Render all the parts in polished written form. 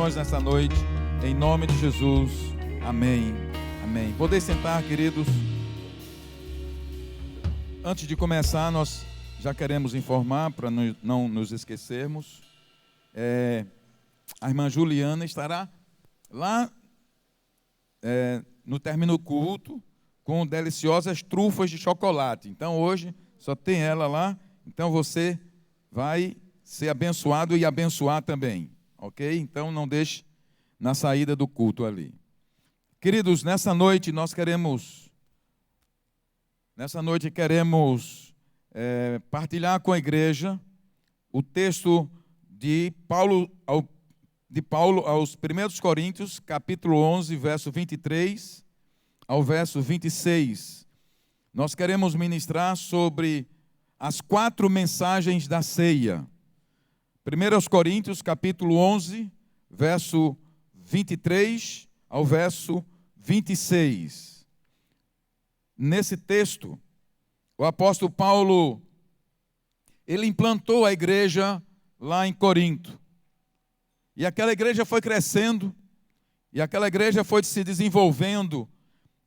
Nessa noite, em nome de Jesus, amém, amém. Podem sentar, queridos. Antes de começar, nós já queremos informar, para não nos esquecermos, a irmã Juliana estará lá no término do culto, com deliciosas trufas de chocolate. Então hoje só tem ela lá, então você vai ser abençoado e abençoar também. Ok? Então não deixe na saída do culto ali. Queridos, nessa noite queremos partilhar com a igreja o texto de Paulo aos 1 Coríntios, capítulo 11, verso 23 ao verso 26. Nós queremos ministrar sobre as 4 mensagens da ceia. 1 Coríntios, capítulo 11, verso 23 ao verso 26. Nesse texto, o apóstolo Paulo, ele implantou a igreja lá em Corinto. E aquela igreja foi crescendo, e aquela igreja foi se desenvolvendo,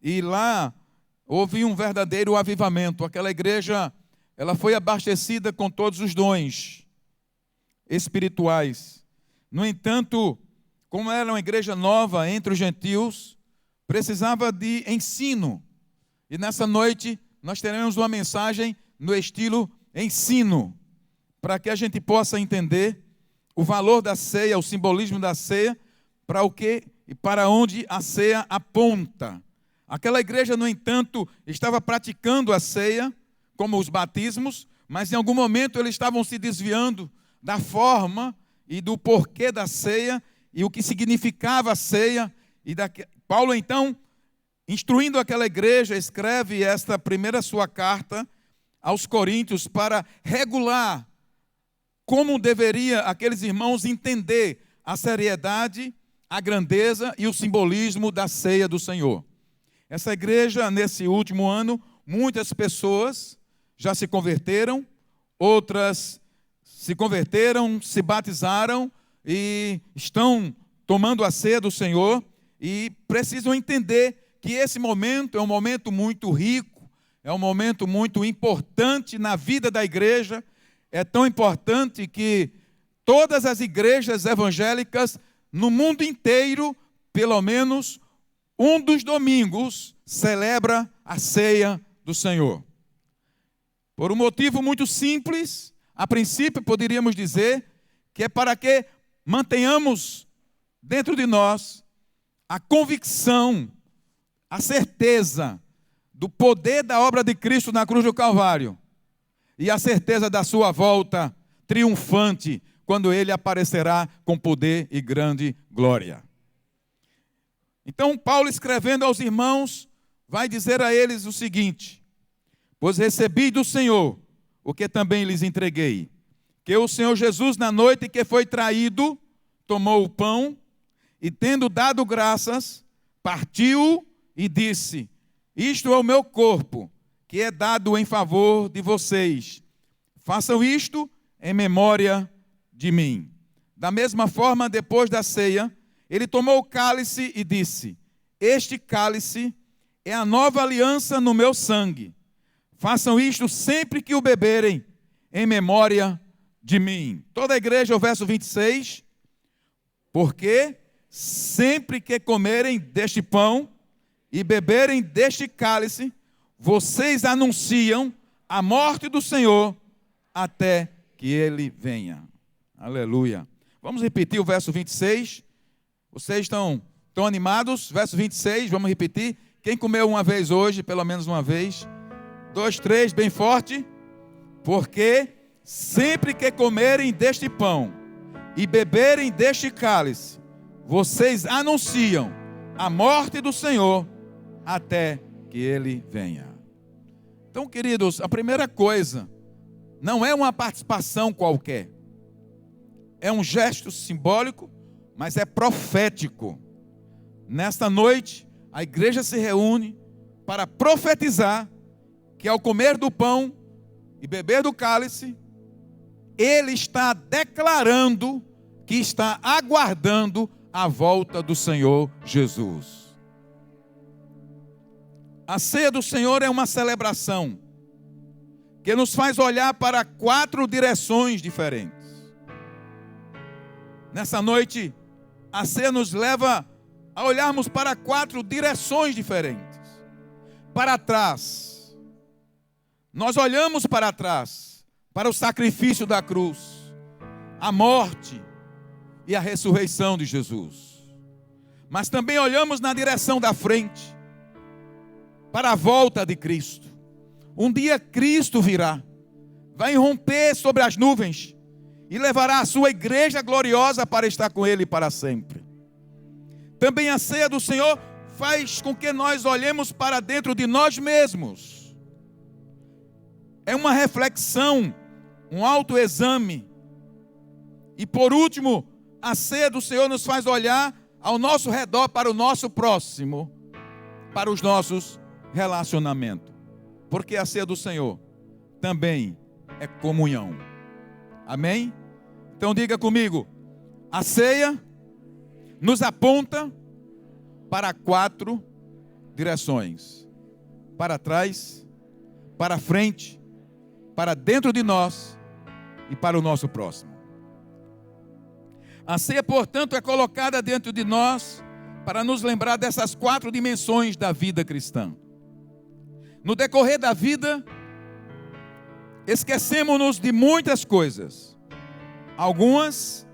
e lá houve um verdadeiro avivamento. Aquela igreja, ela foi abastecida com todos os dons espirituais. No entanto, como era uma igreja nova entre os gentios, precisava de ensino. E nessa noite nós teremos uma mensagem no estilo ensino, para que a gente possa entender o valor da ceia, o simbolismo da ceia, para o que e para onde a ceia aponta. Aquela igreja, no entanto, estava praticando a ceia, como os batismos, mas em algum momento eles estavam se desviando da forma e do porquê da ceia e o que significava a ceia. Paulo, então, instruindo aquela igreja, escreve esta primeira sua carta aos Coríntios para regular como deveria aqueles irmãos entender a seriedade, a grandeza e o simbolismo da ceia do Senhor. Essa igreja, nesse último ano, muitas pessoas já se converteram, outras se converteram, se batizaram e estão tomando a ceia do Senhor e precisam entender que esse momento é um momento muito rico, é um momento muito importante na vida da igreja. É tão importante que todas as igrejas evangélicas no mundo inteiro, pelo menos um dos domingos, celebra a ceia do Senhor. Por um motivo muito simples. A princípio, poderíamos dizer que é para que mantenhamos dentro de nós a convicção, a certeza do poder da obra de Cristo na cruz do Calvário e a certeza da sua volta triunfante quando Ele aparecerá com poder e grande glória. Então, Paulo, escrevendo aos irmãos, vai dizer a eles o seguinte: pois recebi do Senhor o que também lhes entreguei, que o Senhor Jesus, na noite que foi traído, tomou o pão e, tendo dado graças, partiu e disse: isto é o meu corpo, que é dado em favor de vocês. Façam isto em memória de mim. Da mesma forma, depois da ceia, ele tomou o cálice e disse: este cálice é a nova aliança no meu sangue. Façam isto sempre que o beberem, em memória de mim. Toda a igreja, o verso 26. Porque sempre que comerem deste pão e beberem deste cálice, vocês anunciam a morte do Senhor até que Ele venha. Aleluia. Vamos repetir o verso 26. Vocês estão animados? Verso 26, vamos repetir. Quem comeu uma vez hoje, pelo menos uma vez? 2, 3, bem forte. Porque sempre que comerem deste pão e beberem deste cálice, vocês anunciam a morte do Senhor até que Ele venha. Então, queridos, a primeira coisa, não é uma participação qualquer. É um gesto simbólico, mas é profético. Nesta noite, a igreja se reúne para profetizar que ao comer do pão e beber do cálice, ele está declarando que está aguardando a volta do Senhor Jesus. A ceia do Senhor é uma celebração que nos faz olhar para 4 direções diferentes. Nessa noite, a ceia nos leva a olharmos para 4 direções diferentes. Para trás, nós olhamos para trás, para o sacrifício da cruz, a morte e a ressurreição de Jesus. Mas também olhamos na direção da frente, para a volta de Cristo. Um dia Cristo virá, vai irromper sobre as nuvens e levará a sua igreja gloriosa para estar com Ele para sempre. Também a ceia do Senhor faz com que nós olhemos para dentro de nós mesmos. É uma reflexão, um autoexame. E por último, a ceia do Senhor nos faz olhar ao nosso redor, para o nosso próximo, para os nossos relacionamentos. Porque a ceia do Senhor também é comunhão. Amém? Então diga comigo, a ceia nos aponta para 4 direções: para trás, para frente, para dentro de nós e para o nosso próximo. A ceia, portanto, é colocada dentro de nós para nos lembrar dessas 4 dimensões da vida cristã. No decorrer da vida, esquecemos-nos de muitas coisas. Algumas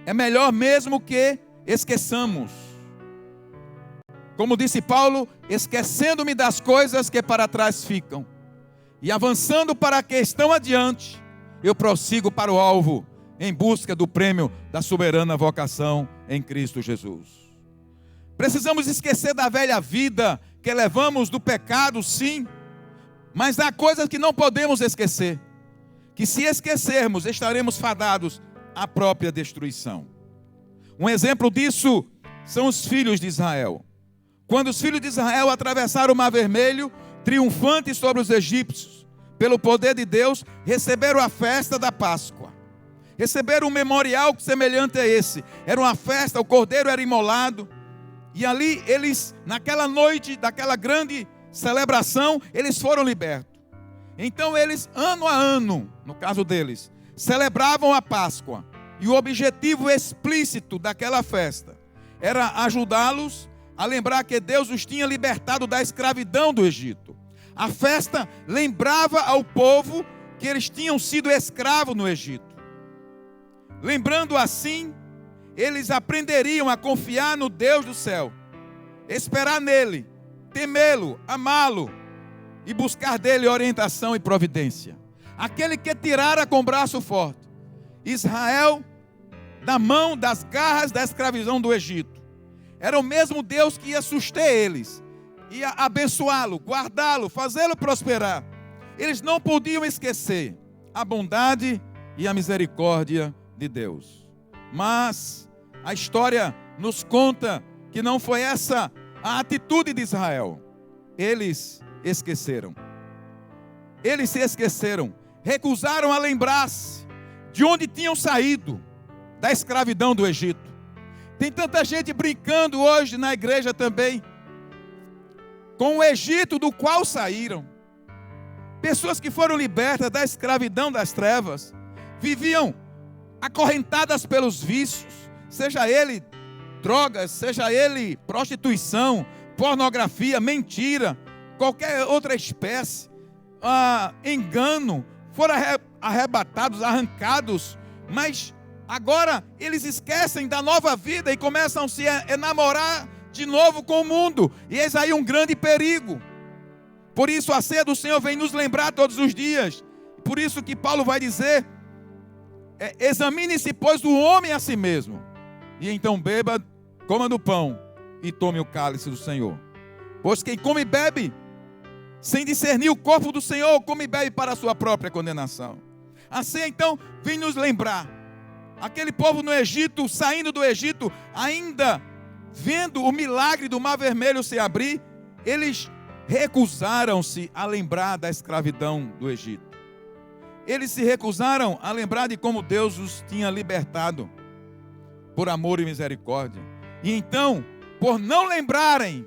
é melhor mesmo que esqueçamos. Como disse Paulo, esquecendo-me das coisas que para trás ficam, e avançando para que estão adiante, eu prossigo para o alvo, em busca do prêmio da soberana vocação em Cristo Jesus. Precisamos esquecer da velha vida que levamos do pecado, sim, mas há coisas que não podemos esquecer, que se esquecermos, estaremos fadados à própria destruição. Um exemplo disso são os filhos de Israel. Quando os filhos de Israel atravessaram o Mar Vermelho, triunfantes sobre os egípcios, pelo poder de Deus, receberam a festa da Páscoa. Receberam um memorial semelhante a esse. Era uma festa, o cordeiro era imolado. E ali eles, naquela noite, daquela grande celebração, eles foram libertos. Então eles, ano a ano, no caso deles, celebravam a Páscoa. E o objetivo explícito daquela festa era ajudá-los a lembrar que Deus os tinha libertado da escravidão do Egito. A festa lembrava ao povo que eles tinham sido escravos no Egito. Lembrando assim, eles aprenderiam a confiar no Deus do céu, esperar nele, temê-lo, amá-lo e buscar dele orientação e providência. Aquele que tirara com braço forte Israel da mão, das garras da escravidão do Egito. Era o mesmo Deus que ia suster eles, ia abençoá-lo, guardá-lo, fazê-lo prosperar. Eles não podiam esquecer a bondade e a misericórdia de Deus. Mas a história nos conta que não foi essa a atitude de Israel. Eles esqueceram. Eles se esqueceram. Recusaram a lembrar-se de onde tinham saído, da escravidão do Egito. Tem tanta gente brincando hoje na igreja também com o Egito do qual saíram. Pessoas que foram libertas da escravidão das trevas, viviam acorrentadas pelos vícios, seja ele drogas, seja ele prostituição, pornografia, mentira, qualquer outra espécie, engano, foram arrebatados, arrancados, mas agora eles esquecem da nova vida e começam a se enamorar de novo com o mundo, e eis aí um grande perigo. Por isso a ceia do Senhor vem nos lembrar todos os dias. Por isso que Paulo vai dizer, examine-se pois o homem a si mesmo, e então beba, coma do pão e tome o cálice do Senhor. Pois quem come e bebe sem discernir o corpo do Senhor, come e bebe para a sua própria condenação. A ceia então vem nos lembrar, aquele povo no Egito, saindo do Egito, ainda vendo o milagre do Mar Vermelho se abrir, eles recusaram-se a lembrar da escravidão do Egito. Eles se recusaram a lembrar de como Deus os tinha libertado por amor e misericórdia. E então, por não lembrarem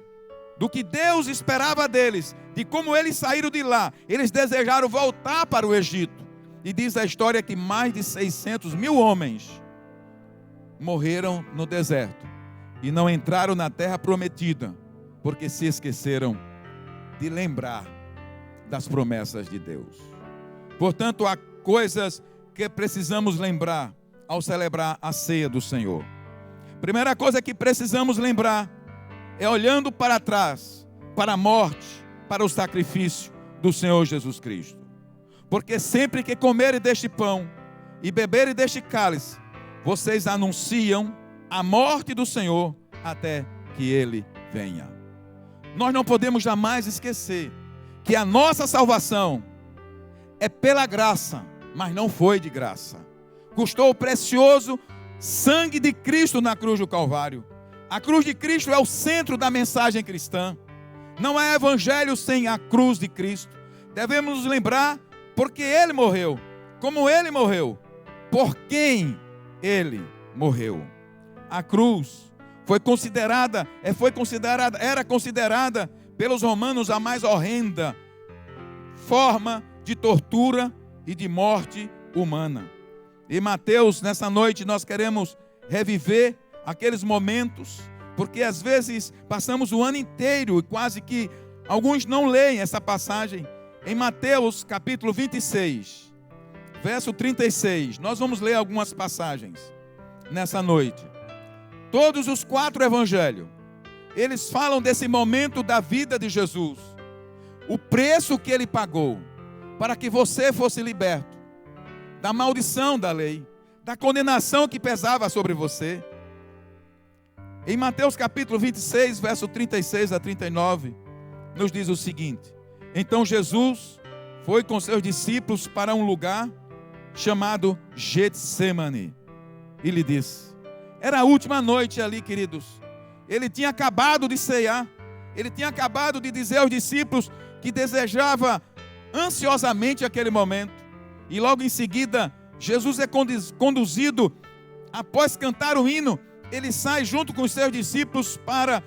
do que Deus esperava deles, de como eles saíram de lá, eles desejaram voltar para o Egito. E diz a história que mais de 600 mil homens morreram no deserto e não entraram na terra prometida, porque se esqueceram de lembrar das promessas de Deus. Portanto, há coisas que precisamos lembrar ao celebrar a ceia do Senhor. Primeira coisa que precisamos lembrar é olhando para trás, para a morte, para o sacrifício do Senhor Jesus Cristo. Porque sempre que comerem deste pão e beberem deste cálice, vocês anunciam a morte do Senhor até que Ele venha. Nós não podemos jamais esquecer que a nossa salvação é pela graça, mas não foi de graça. Custou o precioso sangue de Cristo na cruz do Calvário. A cruz de Cristo é o centro da mensagem cristã. Não há evangelho sem a cruz de Cristo. Devemos nos lembrar porque Ele morreu, como Ele morreu, por quem Ele morreu. A cruz era considerada pelos romanos a mais horrenda forma de tortura e de morte humana. E Mateus, nessa noite, nós queremos reviver aqueles momentos, porque às vezes passamos o ano inteiro e quase que alguns não leem essa passagem. Em Mateus capítulo 26, verso 36, nós vamos ler algumas passagens nessa noite. Todos os 4 evangelhos, eles falam desse momento da vida de Jesus, o preço que Ele pagou para que você fosse liberto da maldição da lei, da condenação que pesava sobre você. Em Mateus capítulo 26, verso 36 a 39, nos diz o seguinte: então Jesus foi com seus discípulos para um lugar chamado Getsemane e lhe disse, era a última noite ali, queridos, ele tinha acabado de ceiar, ele tinha acabado de dizer aos discípulos que desejava ansiosamente aquele momento, e logo em seguida Jesus é conduzido, após cantar o hino, ele sai junto com os seus discípulos para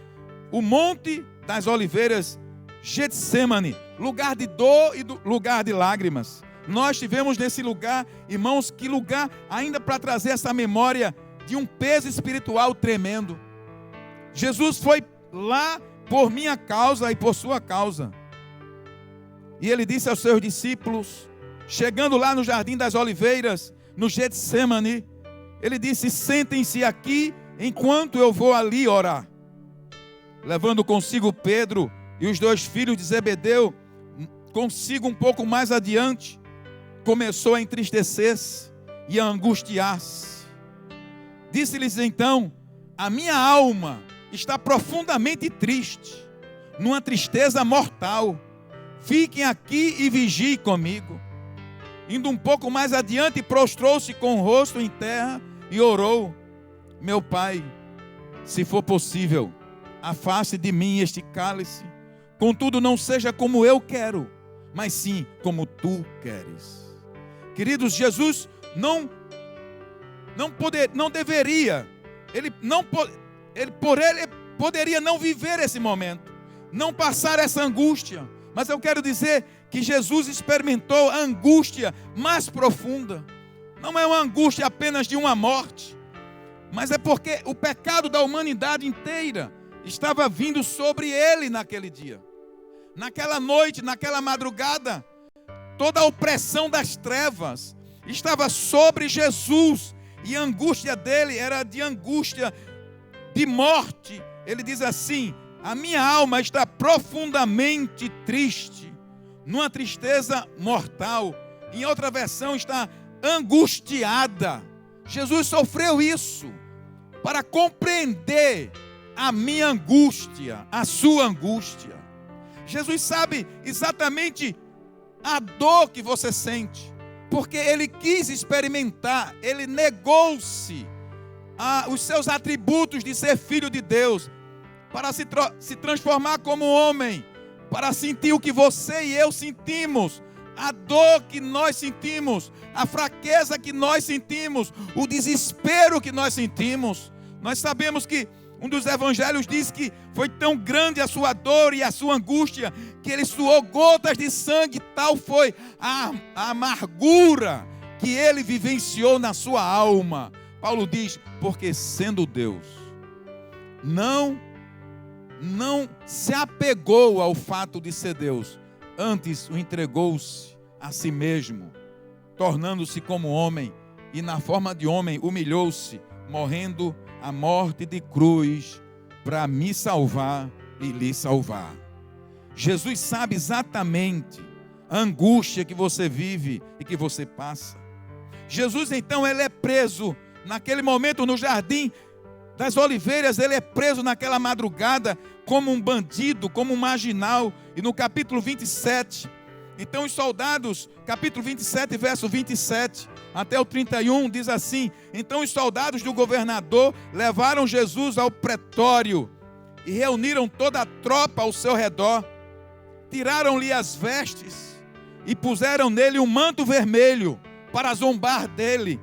o Monte das Oliveiras, Getsemane, lugar de dor e lugar de lágrimas. Nós estivemos nesse lugar, irmãos, que lugar ainda para trazer essa memória de um peso espiritual tremendo. Jesus foi lá por minha causa e por sua causa. E ele disse aos seus discípulos, chegando lá no Jardim das Oliveiras, no Getsemane, ele disse, sentem-se aqui enquanto eu vou ali orar. Levando consigo Pedro e os 2 filhos de Zebedeu, consigo um pouco mais adiante, começou a entristecer-se e a angustiar-se. Disse-lhes então, a minha alma está profundamente triste, numa tristeza mortal. Fiquem aqui e vigiem comigo. Indo um pouco mais adiante, prostrou-se com o rosto em terra e orou, meu Pai, se for possível, afaste de mim este cálice, contudo não seja como eu quero, mas sim como tu queres. Queridos, Jesus não deveria, ele poderia não viver esse momento, não passar essa angústia, mas eu quero dizer que Jesus experimentou a angústia mais profunda. Não é uma angústia apenas de uma morte, mas é porque o pecado da humanidade inteira estava vindo sobre ele naquele dia. Naquela noite, naquela madrugada, toda a opressão das trevas estava sobre Jesus, e a angústia dele era de angústia de morte. Ele diz assim, a minha alma está profundamente triste, numa tristeza mortal. Em outra versão está angustiada. Jesus sofreu isso para compreender a minha angústia, a sua angústia. Jesus sabe exatamente a dor que você sente, porque ele quis experimentar, ele negou-se os seus atributos de ser filho de Deus, para se transformar como homem, para sentir o que você e eu sentimos, a dor que nós sentimos, a fraqueza que nós sentimos, o desespero que nós sentimos. Nós sabemos que Um dos evangelhos diz que foi tão grande a sua dor e a sua angústia que ele suou gotas de sangue. Tal foi a amargura que ele vivenciou na sua alma. Paulo diz, porque sendo Deus, não se apegou ao fato de ser Deus, antes o entregou-se a si mesmo, tornando-se como homem, e na forma de homem humilhou-se, morrendo a morte de cruz, para me salvar e lhe salvar. Jesus sabe exatamente a angústia que você vive e que você passa. Jesus então, ele é preso naquele momento no jardim das oliveiras, ele é preso naquela madrugada como um bandido, como um marginal. E no capítulo 27, então os soldados, capítulo 27, verso 27 até o 31, diz assim: então os soldados do governador levaram Jesus ao pretório e reuniram toda a tropa ao seu redor, tiraram-lhe as vestes e puseram nele um manto vermelho para zombar dele,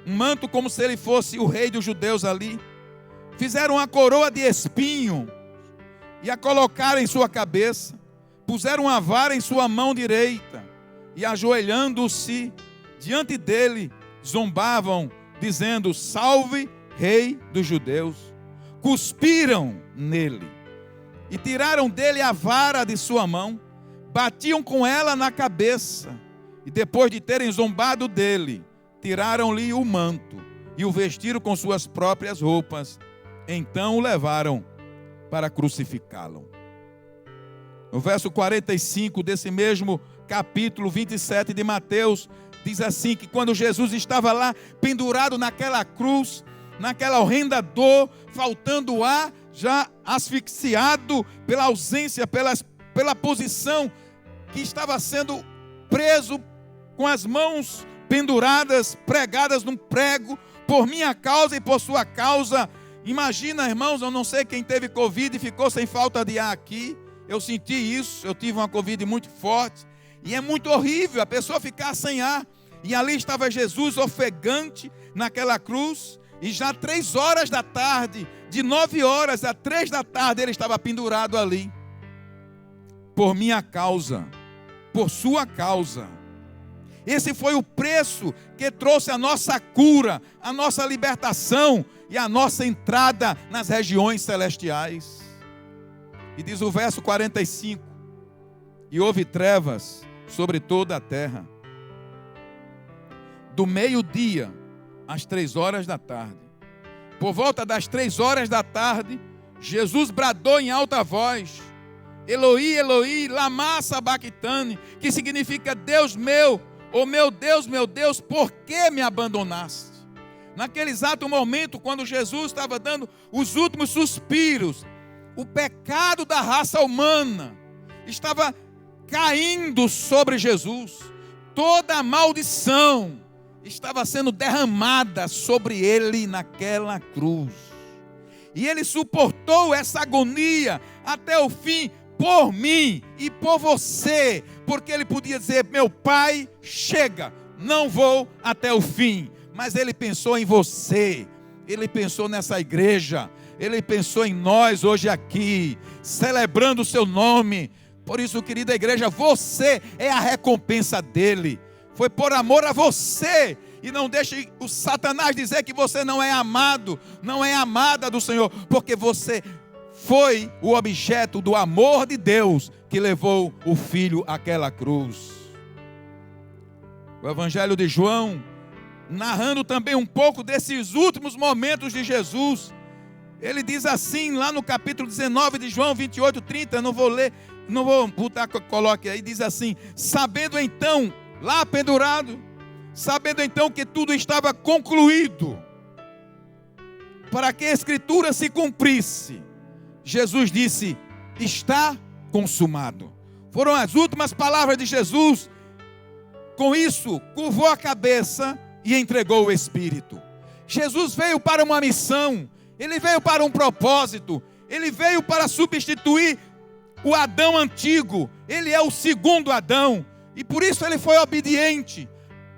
um manto como se ele fosse o rei dos judeus ali. Fizeram uma coroa de espinho e a colocaram em sua cabeça, puseram uma vara em sua mão direita e, ajoelhando-se diante dele, zombavam, dizendo: salve, rei dos judeus. Cuspiram nele e tiraram dele a vara de sua mão, batiam com ela na cabeça e, depois de terem zombado dele, tiraram-lhe o manto e o vestiram com suas próprias roupas. Então o levaram para crucificá-lo. No verso 45 desse mesmo capítulo 27 de Mateus, diz assim, que quando Jesus estava lá pendurado naquela cruz, naquela horrenda dor, faltando ar, já asfixiado pela ausência, pela posição que estava sendo preso, com as mãos penduradas, pregadas num prego, por minha causa e por sua causa. Imagina, irmãos, eu não sei quem teve Covid e ficou sem falta de ar aqui. Eu senti isso, eu tive uma Covid muito forte. E é muito horrível a pessoa ficar sem ar. E ali estava Jesus ofegante naquela cruz. E já 3 horas da tarde, de 9 horas a 3 da tarde, ele estava pendurado ali. Por minha causa, por sua causa. Esse foi o preço que trouxe a nossa cura, a nossa libertação e a nossa entrada nas regiões celestiais. E diz o verso 45: e houve trevas sobre toda a terra, do meio-dia às 3 horas da tarde. Por volta das 3 horas da tarde, Jesus bradou em alta voz: Eloi, Eloi, lama sabachthani, que significa: Deus meu, oh meu Deus, por que me abandonaste? Naquele exato momento, quando Jesus estava dando os últimos suspiros, o pecado da raça humana estava caindo sobre Jesus. Toda a maldição estava sendo derramada sobre ele naquela cruz. E ele suportou essa agonia até o fim, por mim e por você, porque ele podia dizer: meu Pai, chega, não vou até o fim. Mas ele pensou em você, ele pensou nessa igreja, ele pensou em nós hoje aqui, celebrando o seu nome. Por isso, querida igreja, você é a recompensa dele. Foi por amor a você. E não deixe o Satanás dizer que você não é amado, não é amada do Senhor, porque você foi o objeto do amor de Deus que levou o Filho àquela cruz. O Evangelho de João, narrando também um pouco desses últimos momentos de Jesus, ele diz assim, lá no capítulo 19 de João 28, 30, não vou ler, não vou botar, coloque aí, diz assim: sabendo então, lá pendurado, sabendo então que tudo estava concluído, para que a Escritura se cumprisse, Jesus disse: está consumado. Foram as últimas palavras de Jesus. Com isso, curvou a cabeça e entregou o Espírito. Jesus veio para uma missão, ele veio para um propósito, ele veio para substituir o Adão antigo. Ele é o segundo Adão, e por isso ele foi obediente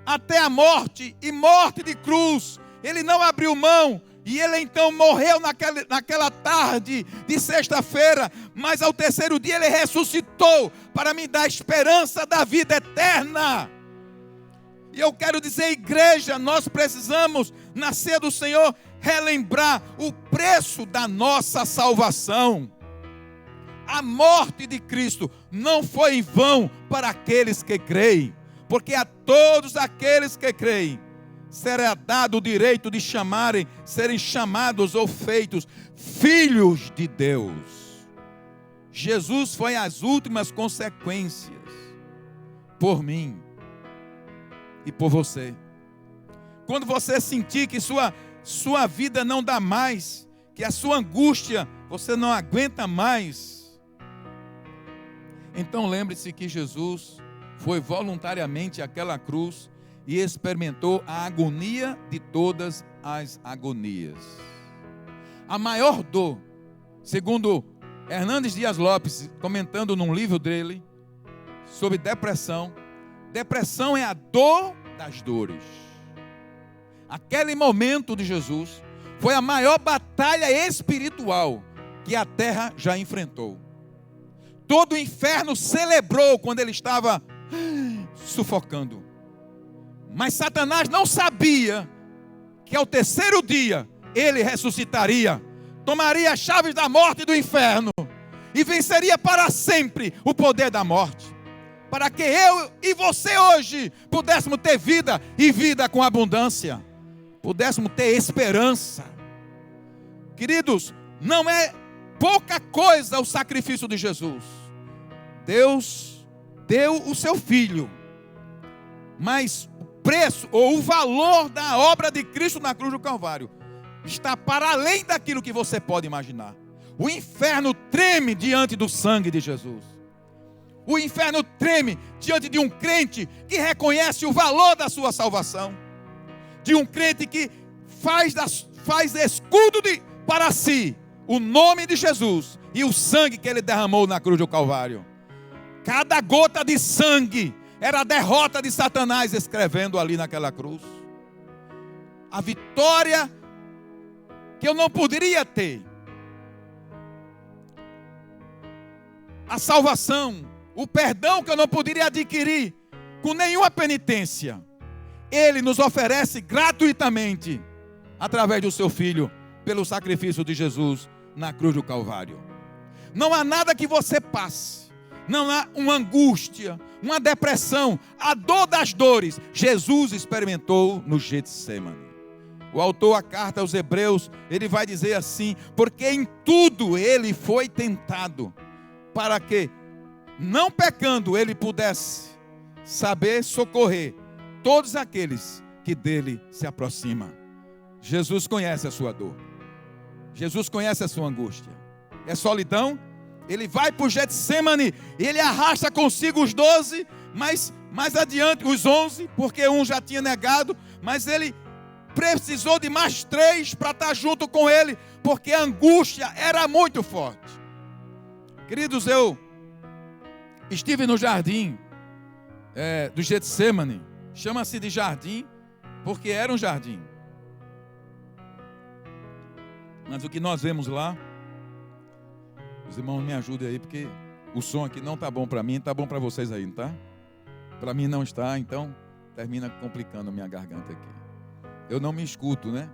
até a morte, e morte de cruz. Ele não abriu mão E ele então morreu naquela tarde de sexta-feira, mas ao terceiro dia ele ressuscitou para me dar a esperança da vida eterna. E eu quero dizer, igreja, nós precisamos, na ceia do Senhor, relembrar o preço da nossa salvação. A morte de Cristo não foi em vão para aqueles que creem, porque a todos aqueles que creem será dado o direito de serem chamados ou feitos filhos de Deus. Jesus foi as últimas consequências por mim e por você. Quando você sentir que sua vida não dá mais, que a sua angústia você não aguenta mais, então lembre-se que Jesus foi voluntariamente àquela cruz e experimentou a agonia de todas as agonias. A maior dor, segundo Hernandes Dias Lopes, comentando num livro dele sobre depressão, depressão é a dor das dores. Aquele momento de Jesus foi a maior batalha espiritual que a terra já enfrentou. Todo o inferno celebrou quando ele estava sufocando. Mas Satanás não sabia que ao terceiro dia ele ressuscitaria, tomaria as chaves da morte e do inferno e venceria para sempre o poder da morte, para que eu e você hoje pudéssemos ter vida e vida com abundância, pudéssemos ter esperança. Queridos, não é pouca coisa o sacrifício de Jesus. Deus deu o seu Filho, mas o preço ou o valor da obra de Cristo na cruz do Calvário está para além daquilo que você pode imaginar. O inferno treme diante do sangue de Jesus. O inferno treme diante de um crente que reconhece o valor da sua salvação, de um crente que faz escudo para si o nome de Jesus e o sangue que ele derramou na cruz do Calvário. Cada gota de sangue era a derrota de Satanás escrevendo ali naquela cruz. A vitória que eu não poderia ter. A salvação, o perdão que eu não poderia adquirir com nenhuma penitência. Ele nos oferece gratuitamente através do seu Filho, pelo sacrifício de Jesus na cruz do Calvário. Não há nada que você passe, não há uma angústia, uma depressão, a dor das dores. Jesus experimentou no Getsemane. O autor, a carta aos Hebreus, ele vai dizer assim: porque em tudo ele foi tentado, para que, não pecando, ele pudesse saber socorrer todos aqueles que dele se aproximam. Jesus conhece a sua dor. Jesus conhece a sua angústia. É solidão? Ele vai para o Getsemane, ele arrasta consigo os 12, mas mais adiante os 11, porque um já tinha negado, mas ele precisou de mais 3 para estar junto com ele, porque a angústia era muito forte. Queridos, eu estive no jardim do Getsemane. Chama-se de jardim porque era um jardim. Mas o que nós vemos lá, os irmãos me ajudem aí, porque o som aqui não está bom para mim, está bom para vocês aí, não está? Para mim não está, então termina complicando a minha garganta aqui. Eu não me escuto, né?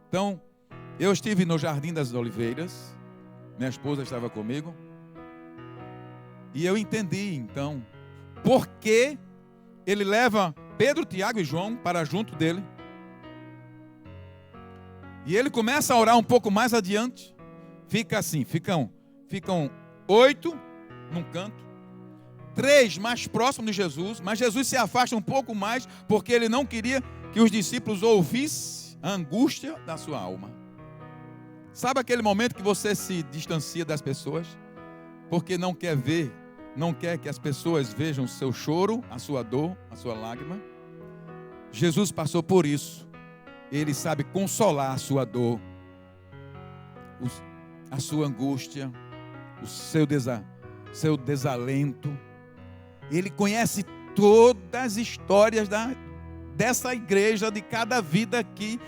Então, eu estive no Jardim das Oliveiras, minha esposa estava comigo, e eu entendi, então, por que ele leva Pedro, Tiago e João para junto dele. E ele começa a orar um pouco mais adiante. Fica assim, ficam 8 num canto, 3 mais próximos de Jesus, mas Jesus se afasta um pouco mais, porque ele não queria que os discípulos ouvissem a angústia da sua alma. Sabe aquele momento que você se distancia das pessoas, porque não quer que as pessoas vejam o seu choro, a sua dor, a sua lágrima? Jesus passou por isso. Ele sabe consolar a sua dor, a sua angústia, o seu desalento. Ele conhece todas as histórias dessa igreja, de cada vida aqui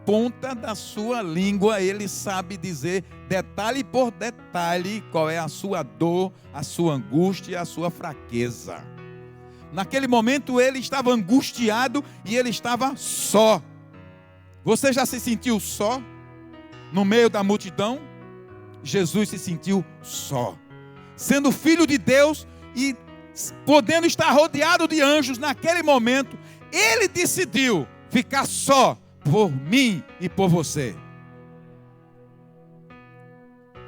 ponta da sua língua ele sabe dizer, detalhe por detalhe, qual é a sua dor, a sua angústia, a sua fraqueza. Naquele momento ele estava angustiado e ele estava só. Você já se sentiu só? No meio da multidão? Jesus se sentiu só. Sendo filho de Deus e podendo estar rodeado de anjos naquele momento, ele decidiu ficar só por mim e por você.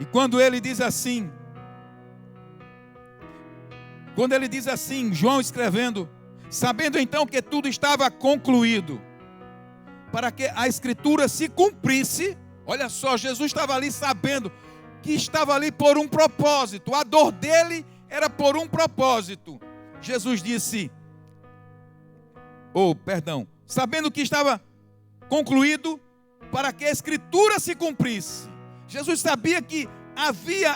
E quando ele diz assim, João escrevendo, sabendo então que tudo estava concluído, para que a escritura se cumprisse. Olha só, Jesus estava ali sabendo que estava ali por um propósito, a dor dele era por um propósito. Jesus disse, sabendo que estava concluído, para que a escritura se cumprisse. Jesus sabia que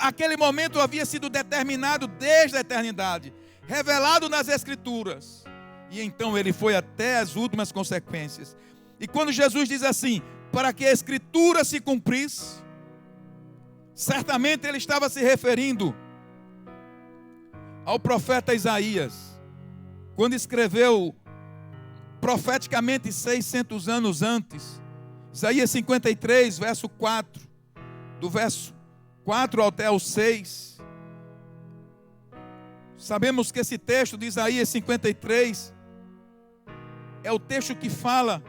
aquele momento havia sido determinado desde a eternidade, revelado nas escrituras, e então ele foi até as últimas consequências. E quando Jesus diz assim, para que a escritura se cumprisse, certamente ele estava se referindo ao profeta Isaías, quando escreveu profeticamente 600 anos antes, Isaías 53, verso 4, do verso 4 até o 6. Sabemos que esse texto de Isaías 53 é o texto que fala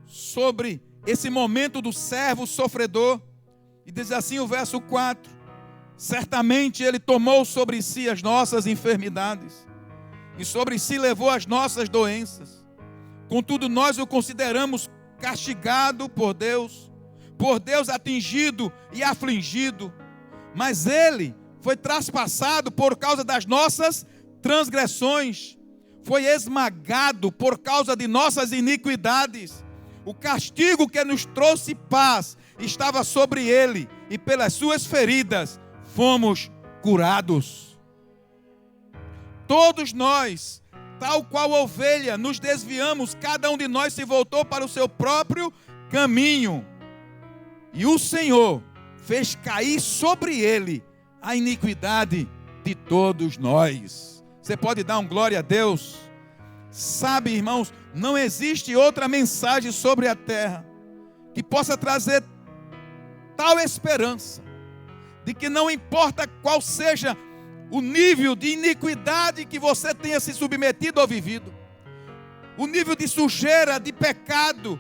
sobre esse momento do servo sofredor. E diz assim o verso 4: certamente ele tomou sobre si as nossas enfermidades, e sobre si levou as nossas doenças. Contudo, nós o consideramos castigado por Deus atingido e afligido. Mas ele foi traspassado por causa das nossas transgressões, foi esmagado por causa de nossas iniquidades. O castigo que nos trouxe paz estava sobre ele, e pelas suas feridas fomos curados. Todos nós, tal qual ovelha, nos desviamos, cada um de nós se voltou para o seu próprio caminho, e o Senhor fez cair sobre ele a iniquidade de todos nós. Você pode dar um glória a Deus? Sabe, irmãos, não existe outra mensagem sobre a terra que possa trazer tal esperança, de que não importa qual seja o nível de iniquidade que você tenha se submetido ou vivido, o nível de sujeira, de pecado,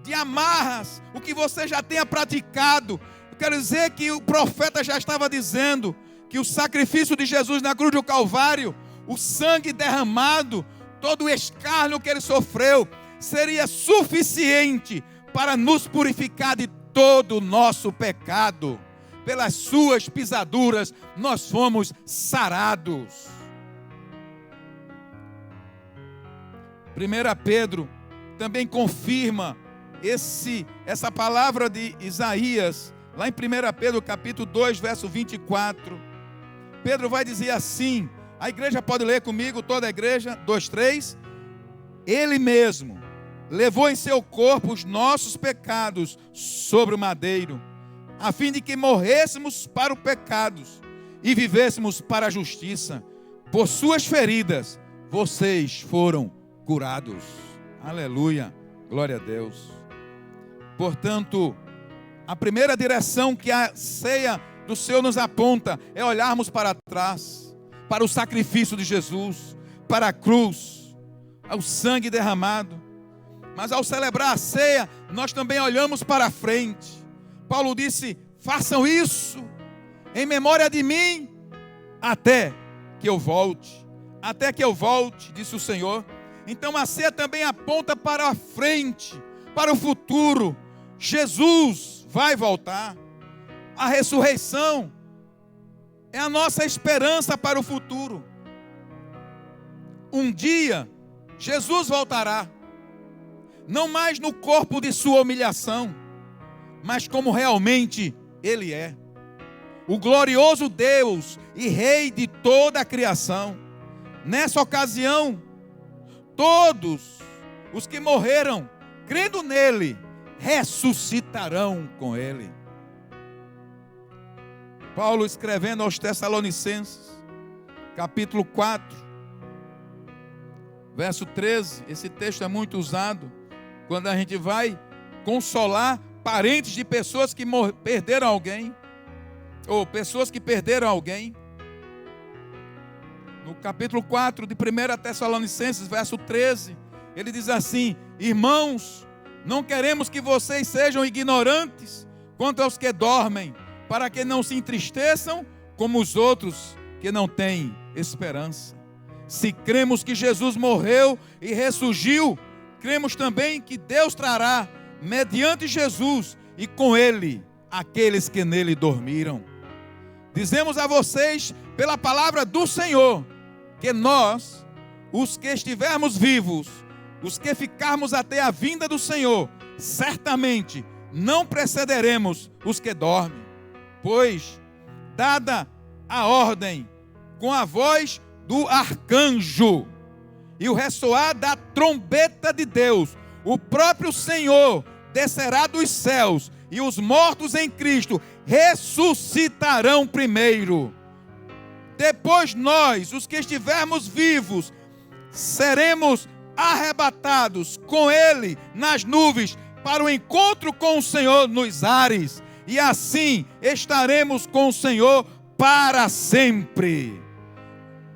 de amarras, o que você já tenha praticado. Eu quero dizer que o profeta já estava dizendo que o sacrifício de Jesus na cruz do Calvário, o sangue derramado, todo o escárnio que ele sofreu, seria suficiente para nos purificar de todo o nosso pecado. Pelas suas pisaduras nós fomos sarados. 1 Pedro também confirma essa palavra de Isaías, lá em 1 Pedro capítulo 2, verso 24. Pedro vai dizer assim, a igreja pode ler comigo, toda a igreja, 2:3. Ele mesmo levou em seu corpo os nossos pecados sobre o madeiro, a fim de que morrêssemos para os pecados e vivêssemos para a justiça. Por suas feridas vocês foram curados. Aleluia, glória a Deus. Portanto, a primeira direção que a ceia do Senhor nos aponta é olharmos para trás, para o sacrifício de Jesus, para a cruz, ao sangue derramado. Mas ao celebrar a ceia, nós também olhamos para a frente. Paulo disse, façam isso em memória de mim, até que eu volte. Até que eu volte, disse o Senhor. Então a ceia também aponta para a frente, para o futuro. Jesus vai voltar. A ressurreição é a nossa esperança para o futuro. Um dia, Jesus voltará. Não mais no corpo de sua humilhação, mas como realmente Ele é. O glorioso Deus e Rei de toda a criação. Nessa ocasião, todos os que morreram crendo nele, ressuscitarão com ele. Paulo escrevendo aos Tessalonicenses, capítulo 4, verso 13, esse texto é muito usado quando a gente vai consolar parentes de pessoas que perderam alguém, ou pessoas que perderam alguém. No capítulo 4 de 1 Tessalonicenses, verso 13, ele diz assim: irmãos, não queremos que vocês sejam ignorantes quanto aos que dormem, para que não se entristeçam como os outros que não têm esperança. Se cremos que Jesus morreu e ressurgiu, cremos também que Deus trará, mediante Jesus e com ele, aqueles que nele dormiram. Dizemos a vocês, pela palavra do Senhor, que nós, os que estivermos vivos, os que ficarmos até a vinda do Senhor, certamente não precederemos os que dormem. Pois, dada a ordem com a voz do arcanjo e o ressoar da trombeta de Deus, o próprio Senhor descerá dos céus e os mortos em Cristo ressuscitarão primeiro. Depois nós, os que estivermos vivos, seremos arrebatados com Ele nas nuvens para o encontro com o Senhor nos ares, e assim estaremos com o Senhor para sempre.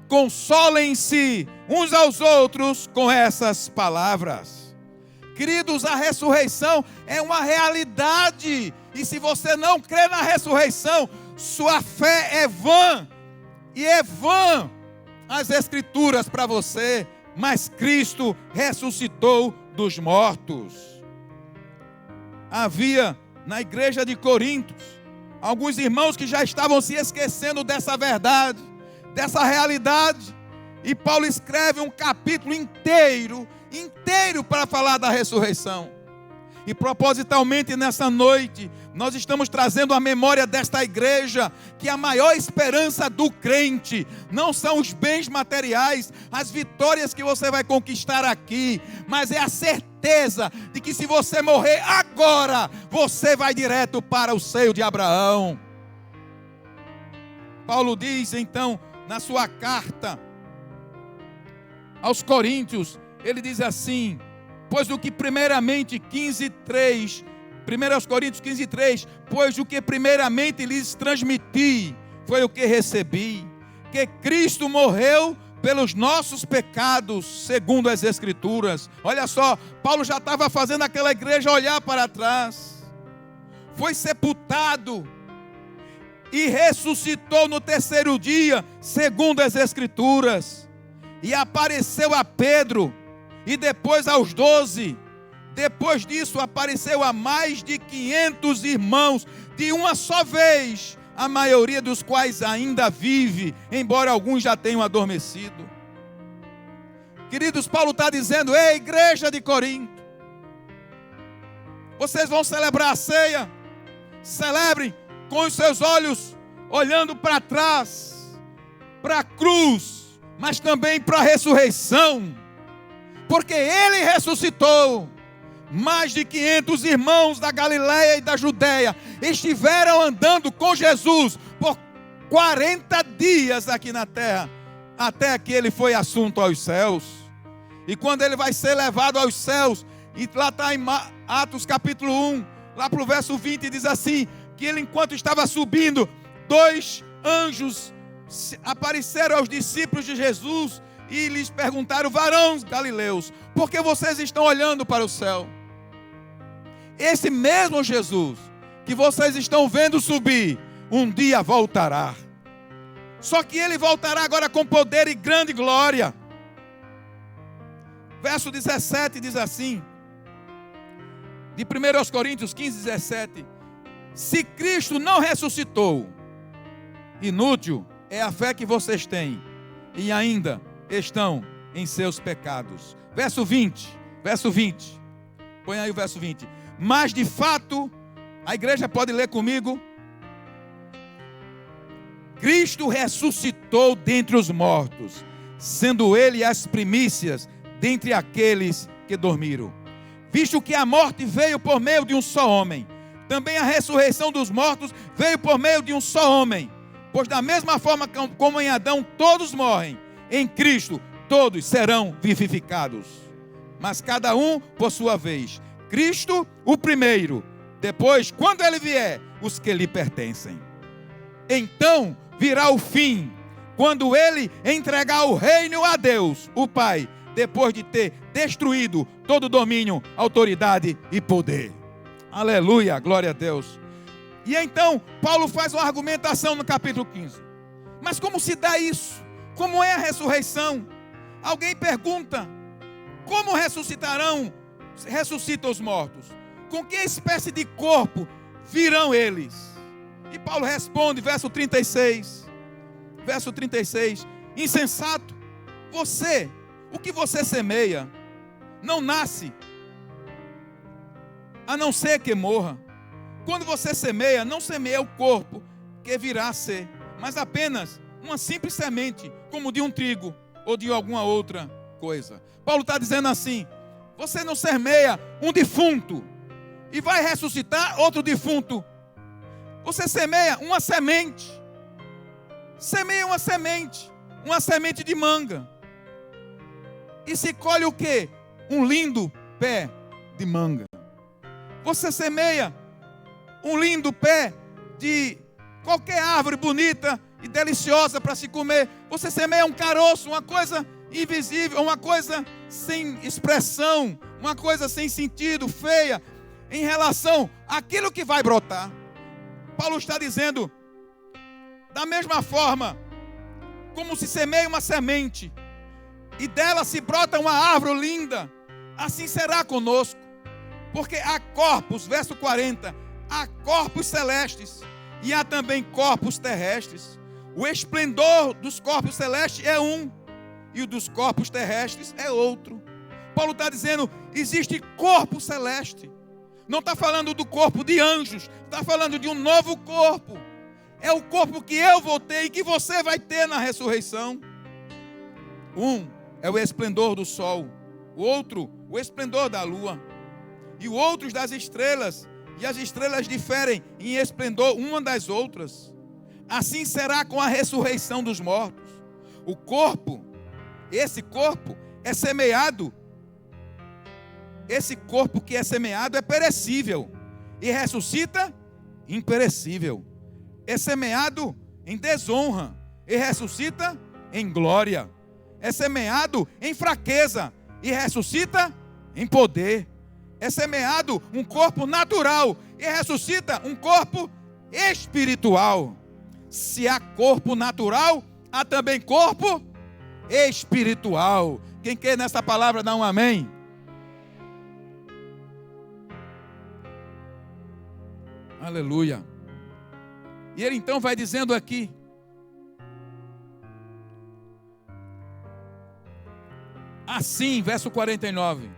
Consolem-se uns aos outros com essas palavras. Queridos, a ressurreição é uma realidade, e se você não crê na ressurreição, sua fé é vã, e é vã as escrituras para você, mas Cristo ressuscitou dos mortos. Havia na igreja de Corinto alguns irmãos que já estavam se esquecendo dessa verdade, dessa realidade, e Paulo escreve um capítulo inteiro para falar da ressurreição. E propositalmente nessa noite nós estamos trazendo à memória desta igreja que a maior esperança do crente não são os bens materiais, as vitórias que você vai conquistar aqui, mas é a certeza de que se você morrer agora, você vai direto para o seio de Abraão. Paulo diz então na sua carta aos Coríntios, ele diz assim: pois o que primeiramente 15:3, 1 Coríntios 15:3, pois o que primeiramente lhes transmiti foi o que recebi, que Cristo morreu pelos nossos pecados, segundo as Escrituras. Olha só, Paulo já estava fazendo aquela igreja olhar para trás. Foi sepultado e ressuscitou no terceiro dia, segundo as Escrituras, e apareceu a Pedro, e depois aos 12, depois disso apareceu a mais de 500 irmãos, de uma só vez, a maioria dos quais ainda vive, embora alguns já tenham adormecido. Queridos, Paulo está dizendo: ei, igreja de Corinto, vocês vão celebrar a ceia, celebrem com os seus olhos olhando para trás, para a cruz, mas também para a ressurreição, porque Ele ressuscitou. Mais de 500 irmãos da Galileia e da Judéia estiveram andando com Jesus por 40 dias aqui na terra, até que Ele foi assunto aos céus. E quando Ele vai ser levado aos céus, e lá está em Atos capítulo 1, lá para o verso 20, diz assim, que Ele, enquanto estava subindo, 2 anjos apareceram aos discípulos de Jesus e lhes perguntaram: varões galileus, por que vocês estão olhando para o céu? Esse mesmo Jesus que vocês estão vendo subir, um dia voltará. Só que Ele voltará agora com poder e grande glória. Verso 17 diz assim, de 1 Coríntios 15:17: se Cristo não ressuscitou, inútil é a fé que vocês têm, e ainda estão em seus pecados. Verso 20, põe aí o verso 20. Mas de fato, a igreja pode ler comigo: Cristo ressuscitou dentre os mortos, sendo Ele as primícias dentre aqueles que dormiram. visto que a morte veio por meio de um só homem, também a ressurreição dos mortos veio por meio de um só homem. Pois da mesma forma como em Adão todos morrem, em Cristo todos serão vivificados. Mas cada um por sua vez. Cristo o primeiro, depois, quando ele vier, os que lhe pertencem. Então virá o fim, quando ele entregar o reino a Deus, o Pai, depois de ter destruído todo domínio, autoridade e poder. Aleluia, glória a Deus. E então, Paulo faz uma argumentação no capítulo 15. Mas como se dá isso? Como é a ressurreição? Alguém pergunta, como ressuscitam os mortos? Com que espécie de corpo virão eles? E Paulo responde, verso 36, insensato, o que você semeia, não nasce, a não ser que morra. Quando você semeia, não semeia o corpo que virá a ser, mas apenas uma simples semente, como de um trigo ou de alguma outra coisa. Paulo está dizendo assim, você não semeia um defunto e vai ressuscitar outro defunto. Você semeia uma semente. Semeia uma semente de manga. E se colhe o quê? Um lindo pé de manga. Você semeia um lindo pé de qualquer árvore bonita e deliciosa para se comer. Você semeia um caroço, uma coisa invisível, uma coisa sem expressão, uma coisa sem sentido, feia, em relação àquilo que vai brotar. Paulo está dizendo, da mesma forma, como se semeia uma semente, e dela se brota uma árvore linda, assim será conosco. Porque há corpos, verso 40, há corpos celestes, e há também corpos terrestres. O esplendor dos corpos celestes é um, e o dos corpos terrestres é outro. Paulo está dizendo, existe corpo celeste. Não está falando do corpo de anjos, está falando de um novo corpo. É o corpo que eu vou ter e que você vai ter na ressurreição. Um é o esplendor do sol, o outro, o esplendor da lua, e o outro das estrelas, e as estrelas diferem em esplendor uma das outras. Assim será com a ressurreição dos mortos. O corpo, esse corpo é semeado. Esse corpo que é semeado é perecível e ressuscita imperecível. É semeado em desonra e ressuscita em glória. É semeado em fraqueza e ressuscita em poder. É semeado um corpo natural e ressuscita um corpo espiritual. Se há corpo natural, há também corpo espiritual. Quem quer nessa palavra dá um amém? Aleluia. E ele então vai dizendo aqui, assim, verso 49,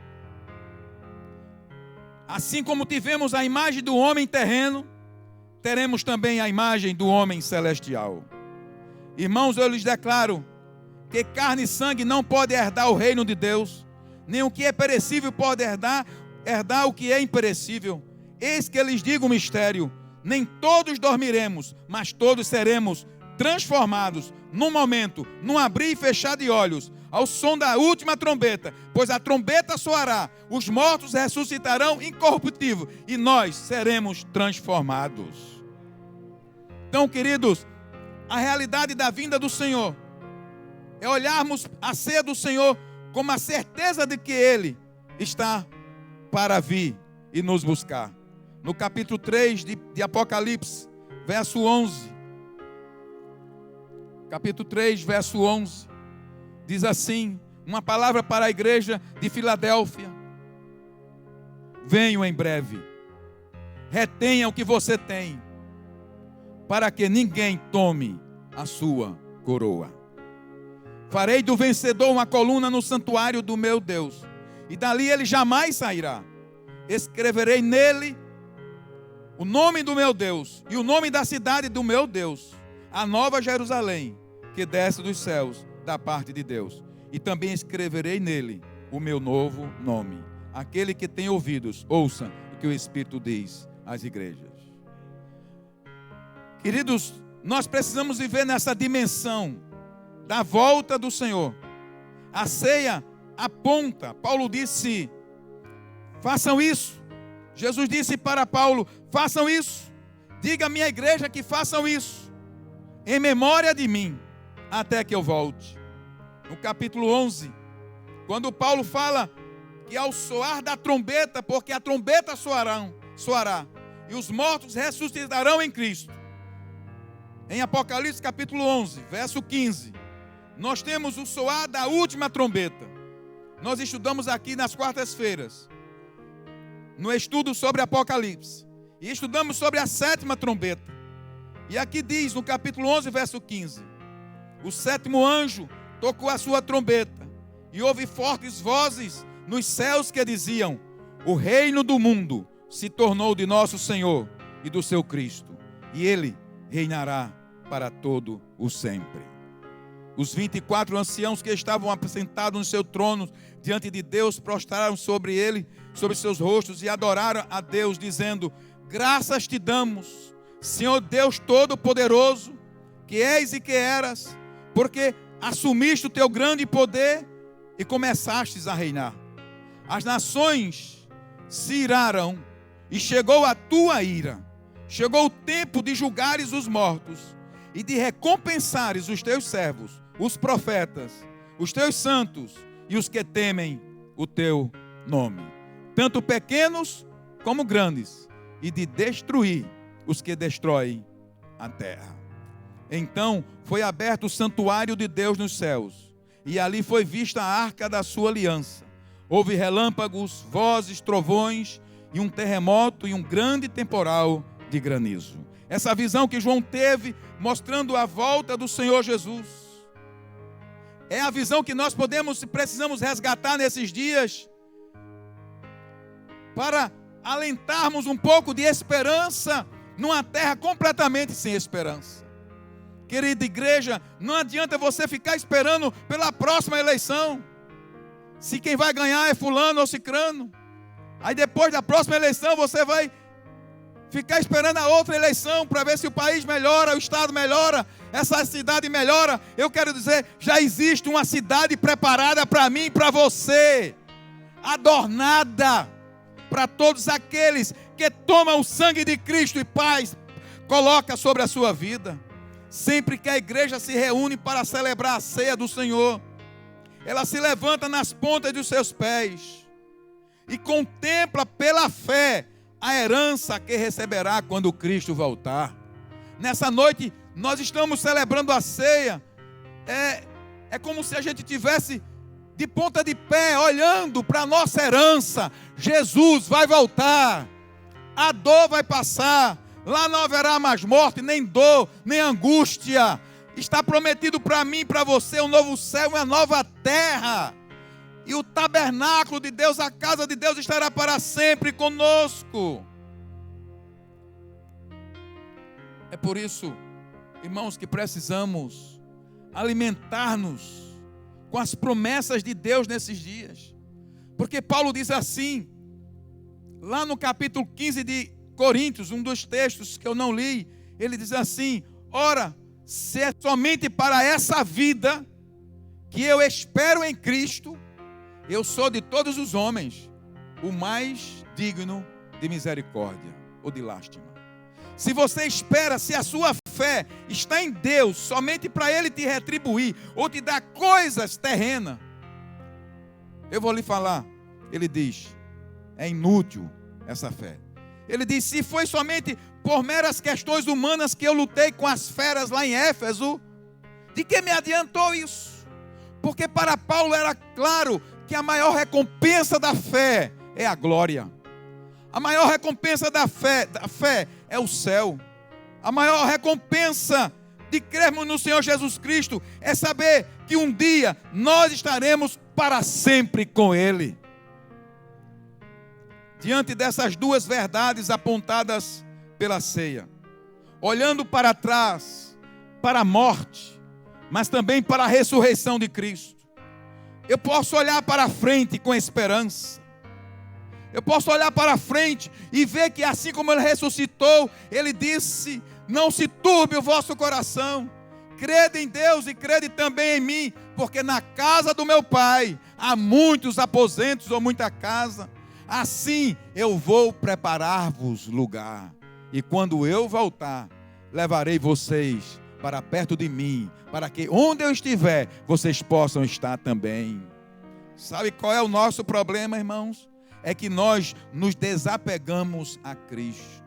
assim como tivemos a imagem do homem terreno, teremos também a imagem do homem celestial. Irmãos, eu lhes declaro que carne e sangue não podem herdar o reino de Deus, nem o que é perecível pode herdar o que é imperecível. Eis que lhes digo um mistério, nem todos dormiremos, mas todos seremos transformados num momento, num abrir e fechar de olhos, ao som da última trombeta, pois a trombeta soará, os mortos ressuscitarão incorruptível e nós seremos transformados. Então, queridos, a realidade da vinda do Senhor é olharmos a ceia do Senhor como a certeza de que Ele está para vir e nos buscar. No capítulo 3 de Apocalipse, verso 11. Capítulo 3, verso 11. Diz assim, uma palavra para a igreja de Filadélfia. Venho em breve. Retenha o que você tem, para que ninguém tome a sua coroa. Farei do vencedor uma coluna no santuário do meu Deus, e dali ele jamais sairá. Escreverei nele o nome do meu Deus e o nome da cidade do meu Deus, a nova Jerusalém, que desce dos céus da parte de Deus. E também escreverei nele o meu novo nome. Aquele que tem ouvidos, ouça o que o Espírito diz às igrejas. Queridos, nós precisamos viver nessa dimensão da volta do Senhor. A ceia aponta. Paulo disse: façam isso. Jesus disse para Paulo: façam isso. Diga à minha igreja que façam isso, em memória de mim, até que eu volte. No capítulo 11, quando Paulo fala que ao soar da trombeta, porque a trombeta soará, e os mortos ressuscitarão em Cristo. Em Apocalipse capítulo 11, verso 15, nós temos o soar da última trombeta. Nós estudamos aqui nas quartas-feiras, no estudo sobre Apocalipse, e estudamos sobre a sétima trombeta. E aqui diz no capítulo 11, verso 15: o sétimo anjo tocou a sua trombeta, e houve fortes vozes nos céus que diziam: o reino do mundo se tornou de nosso Senhor e do seu Cristo, e ele reinará para todo o sempre. Os 24 anciãos que estavam assentados nos seus tronos diante de Deus prostraram sobre ele, sobre seus rostos, e adoraram a Deus, dizendo: graças te damos, Senhor Deus Todo-Poderoso, que és e que eras, porque assumiste o teu grande poder e começastes a reinar. As nações se iraram e chegou a tua ira. Chegou o tempo de julgares os mortos e de recompensares os teus servos, os profetas, os teus santos e os que temem o teu nome, tanto pequenos como grandes, e de destruir os que destroem a terra. Então foi aberto o santuário de Deus nos céus, e ali foi vista a arca da sua aliança. Houve relâmpagos, vozes, trovões, e um terremoto e um grande temporal de granizo. Essa visão que João teve, mostrando a volta do Senhor Jesus, é a visão que nós precisamos resgatar nesses dias, para alentarmos um pouco de esperança numa terra completamente sem esperança. Querida igreja, não adianta você ficar esperando pela próxima eleição, se quem vai ganhar é fulano ou cicrano. Aí depois da próxima eleição você vai ficar esperando a outra eleição para ver se o país melhora, o estado melhora, essa cidade melhora. Eu quero dizer, já existe uma cidade preparada para mim e para você, adornada para todos aqueles que tomam o sangue de Cristo e paz coloca sobre a sua vida. Sempre que a igreja se reúne para celebrar a ceia do Senhor, ela se levanta nas pontas dos seus pés e contempla pela fé a herança que receberá quando Cristo voltar. Nessa noite nós estamos celebrando a ceia. É como se a gente tivesse de ponta de pé olhando para a nossa herança. Jesus vai voltar, a dor vai passar, lá não haverá mais morte, nem dor, nem angústia. Está prometido para mim e para você um novo céu e uma nova terra. E o tabernáculo de Deus, a casa de Deus, estará para sempre conosco. É por isso, irmãos, que precisamos alimentar-nos com as promessas de Deus nesses dias. Porque Paulo diz assim, lá no capítulo 15 de Coríntios, um dos textos que eu não li, ele diz assim: ora, se é somente para essa vida que eu espero em Cristo, eu sou de todos os homens o mais digno de misericórdia ou de lástima. Se você espera, se a sua fé está em Deus, somente para Ele te retribuir ou te dar coisas terrenas, eu vou lhe falar, ele diz, é inútil essa fé. Ele diz, se foi somente por meras questões humanas que eu lutei com as feras lá em Éfeso, de que me adiantou isso? Porque para Paulo era claro que a maior recompensa da fé é a glória. A maior recompensa da fé é o céu. A maior recompensa de crermos no Senhor Jesus Cristo é saber que um dia nós estaremos para sempre com Ele. Diante dessas duas verdades apontadas pela ceia, olhando para trás, para a morte, mas também para a ressurreição de Cristo, eu posso olhar para frente com esperança. Eu posso olhar para frente e ver que assim como Ele ressuscitou, Ele disse: não se turbe o vosso coração. Crede em Deus e crede também em mim, porque na casa do meu Pai há muitos aposentos ou muita casa. Assim eu vou preparar-vos lugar. E quando eu voltar, levarei vocês para perto de mim, para que onde eu estiver, vocês possam estar também. Sabe qual é o nosso problema, irmãos? É que nós nos desapegamos a Cristo.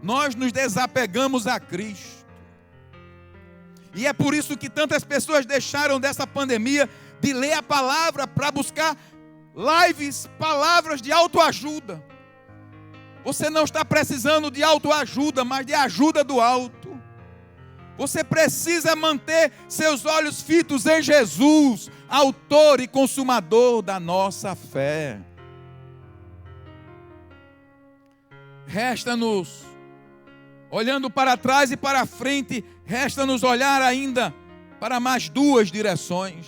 Nós nos desapegamos a Cristo. E é por isso que tantas pessoas deixaram dessa pandemia de ler a palavra para buscar lives, palavras de autoajuda. Você não está precisando de autoajuda, mas de ajuda do alto. Você precisa manter seus olhos fitos em Jesus, autor e consumador da nossa fé. Resta-nos, olhando para trás e para frente, resta-nos olhar ainda para mais duas direções.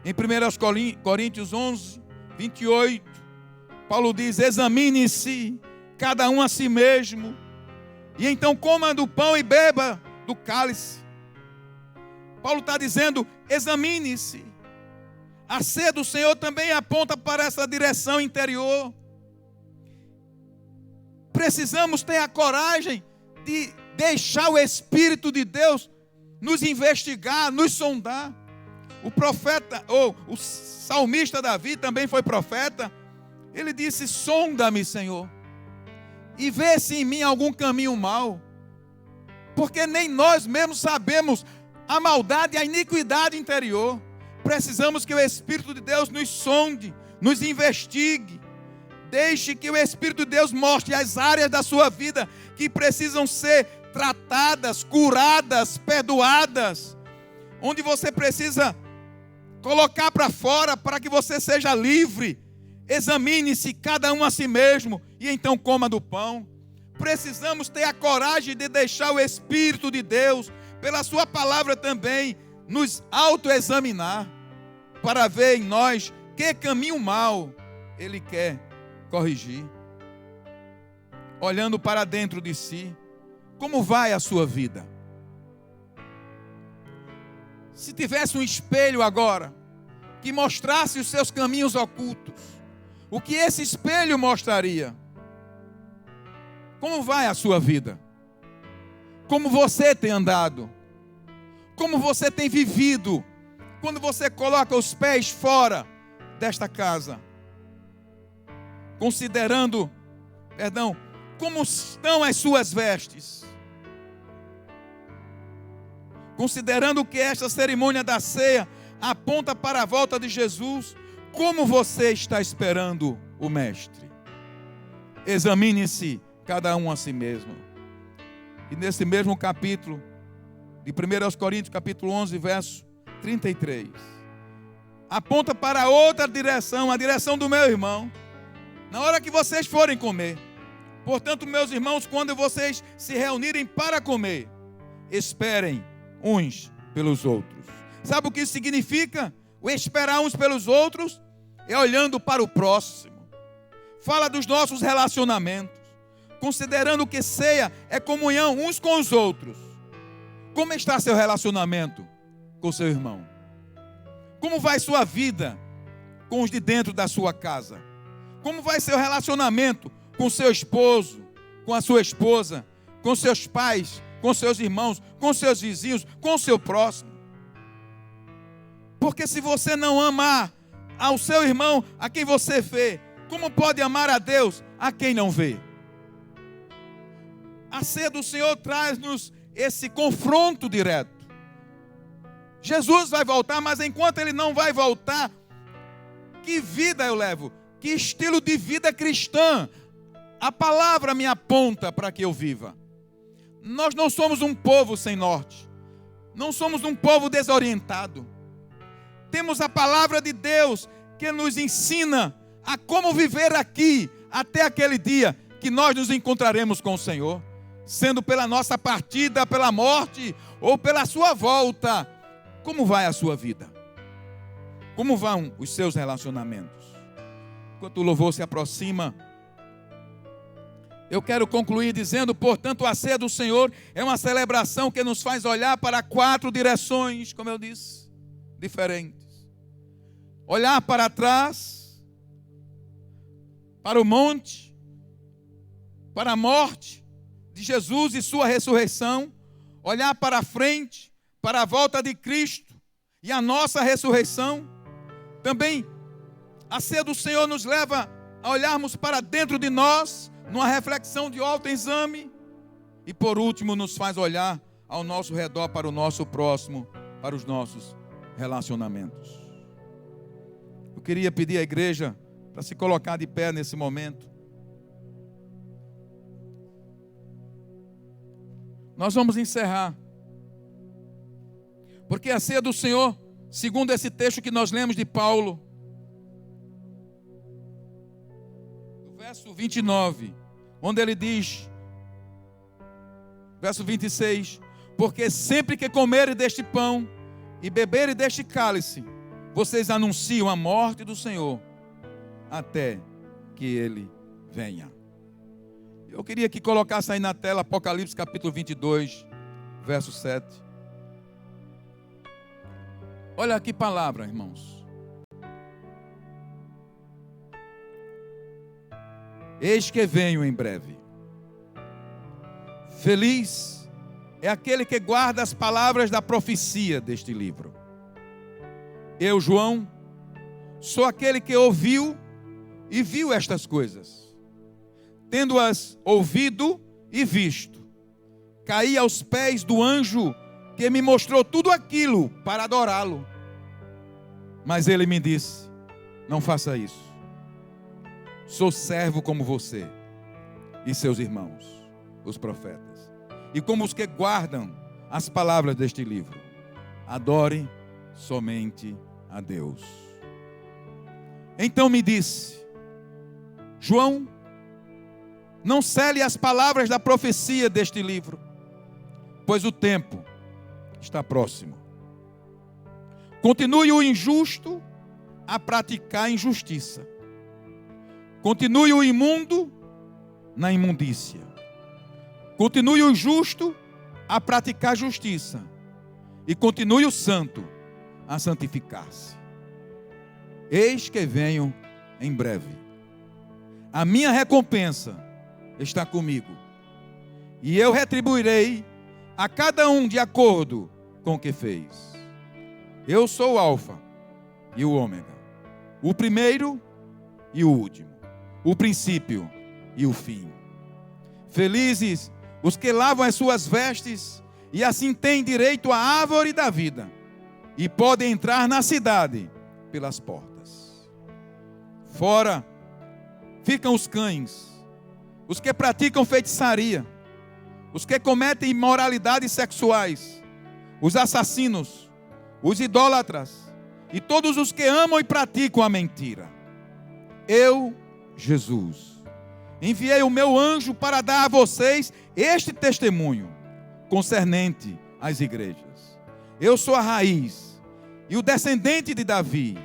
Em 1 Coríntios 11, 28, Paulo diz: examine-se cada um a si mesmo, e então coma do pão e beba do cálice. Paulo está dizendo: examine-se. A ceia do Senhor também aponta para essa direção interior. Precisamos ter a coragem de deixar o Espírito de Deus nos investigar, nos sondar. O profeta, ou o salmista Davi também foi profeta. Ele disse: sonda-me, Senhor, e vê se em mim algum caminho mau, porque nem nós mesmos sabemos a maldade e a iniquidade interior. Precisamos que o Espírito de Deus nos sonde, nos investigue. Deixe que o Espírito de Deus mostre as áreas da sua vida que precisam ser tratadas, curadas, perdoadas, onde você precisa colocar para fora para que você seja livre. Examine-se cada um a si mesmo e então coma do pão. Precisamos ter a coragem de deixar o Espírito de Deus, pela sua palavra também, nos autoexaminar, para ver em nós que caminho mau Ele quer corrigir. Olhando para dentro de si, como vai a sua vida? Se tivesse um espelho agora, que mostrasse os seus caminhos ocultos, o que esse espelho mostraria? Como vai a sua vida? Como você tem andado? Como você tem vivido? Quando você coloca os pés fora desta casa? Considerando, como estão as suas vestes? Considerando que esta cerimônia da ceia aponta para a volta de Jesus, como você está esperando o Mestre? Examine-se cada um a si mesmo. E nesse mesmo capítulo, de 1 Coríntios, capítulo 11, verso 33, aponta para outra direção, a direção do meu irmão. Na hora que vocês forem comer, portanto, meus irmãos, quando vocês se reunirem para comer, esperem uns pelos outros. Sabe o que isso significa? O esperar uns pelos outros é olhando para o próximo. Fala dos nossos relacionamentos, considerando que ceia é comunhão uns com os outros. Como está seu relacionamento com seu irmão? Como vai sua vida com os de dentro da sua casa? Como vai seu relacionamento com seu esposo, com a sua esposa, com seus pais, com seus irmãos, com seus vizinhos, com o seu próximo? Porque se você não amar ao seu irmão, a quem você vê, como pode amar a Deus, a quem não vê? A ceia do Senhor traz-nos esse confronto direto. Jesus vai voltar, mas enquanto Ele não vai voltar, que vida eu levo? Que estilo de vida cristã a palavra me aponta para que eu viva? Nós não somos um povo sem norte. Não somos um povo desorientado. Temos a palavra de Deus que nos ensina a como viver aqui até aquele dia que nós nos encontraremos com o Senhor, sendo pela nossa partida, pela morte ou pela sua volta. Como vai a sua vida? Como vão os seus relacionamentos? Enquanto o louvor se aproxima, eu quero concluir dizendo, portanto, a ceia do Senhor é uma celebração que nos faz olhar para 4 direções, como eu disse, diferentes. Olhar para trás, para o monte, para a morte de Jesus e sua ressurreição. Olhar para frente, para a volta de Cristo e a nossa ressurreição. Também a ceia do Senhor nos leva a olharmos para dentro de nós, numa reflexão de autoexame. E por último nos faz olhar ao nosso redor, para o nosso próximo, para os nossos relacionamentos. Eu queria pedir à igreja para se colocar de pé nesse momento. Nós vamos encerrar. Porque a ceia do Senhor, segundo esse texto que nós lemos de Paulo, no verso 29, onde ele diz, verso 26, porque sempre que comerem deste pão e beberem deste cálice, vocês anunciam a morte do Senhor, até que Ele venha. Eu queria que colocasse aí na tela Apocalipse capítulo 22, verso 7. Olha que palavra, irmãos. Eis que venho em breve. Feliz é aquele que guarda as palavras da profecia deste livro. Eu, João, sou aquele que ouviu e viu estas coisas. Tendo-as ouvido e visto, caí aos pés do anjo que me mostrou tudo aquilo para adorá-lo. Mas ele me disse, não faça isso. Sou servo como você e seus irmãos, os profetas, e como os que guardam as palavras deste livro. Adore somente a Deus. Então me disse, João, não cele as palavras da profecia deste livro, pois o tempo está próximo. Continue o injusto a praticar injustiça. Continue o imundo na imundícia. Continue o justo a praticar justiça. E continue o santo a santificar-se. Eis que venho em breve. A minha recompensa está comigo, e eu retribuirei a cada um de acordo com o que fez. Eu sou o Alfa e o Ômega, o primeiro e o último, o princípio e o fim. Felizes os que lavam as suas vestes e assim têm direito à árvore da vida e podem entrar na cidade pelas portas. Fora ficam os cães, os que praticam feitiçaria, os que cometem imoralidades sexuais, os assassinos, os idólatras e todos os que amam e praticam a mentira. Eu, Jesus, enviei o meu anjo para dar a vocês este testemunho concernente às igrejas. Eu sou a raiz e o descendente de Davi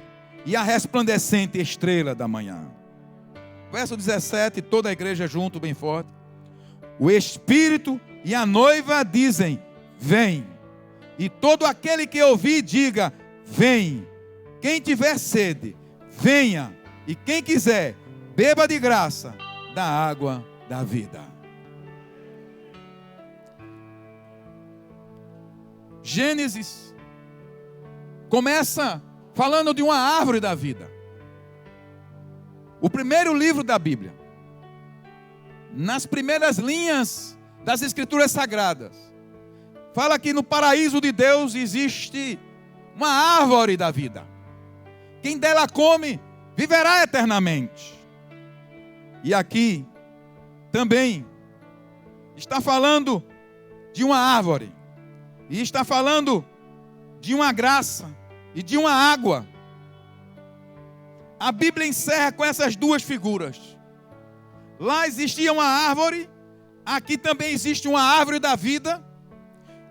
e a resplandecente estrela da manhã. Verso 17, toda a igreja junto, bem forte. O Espírito e a noiva dizem, vem. E todo aquele que ouvir, diga, vem. Quem tiver sede, venha. E quem quiser, beba de graça da água da vida. Gênesis começa falando de uma árvore da vida. O primeiro livro da Bíblia. Nas primeiras linhas das Escrituras Sagradas, fala que no paraíso de Deus existe uma árvore da vida. Quem dela come, viverá eternamente. E aqui também está falando de uma árvore. E está falando de uma graça e de uma água. A Bíblia encerra com essas duas figuras. Lá existia uma árvore, aqui também existe uma árvore da vida.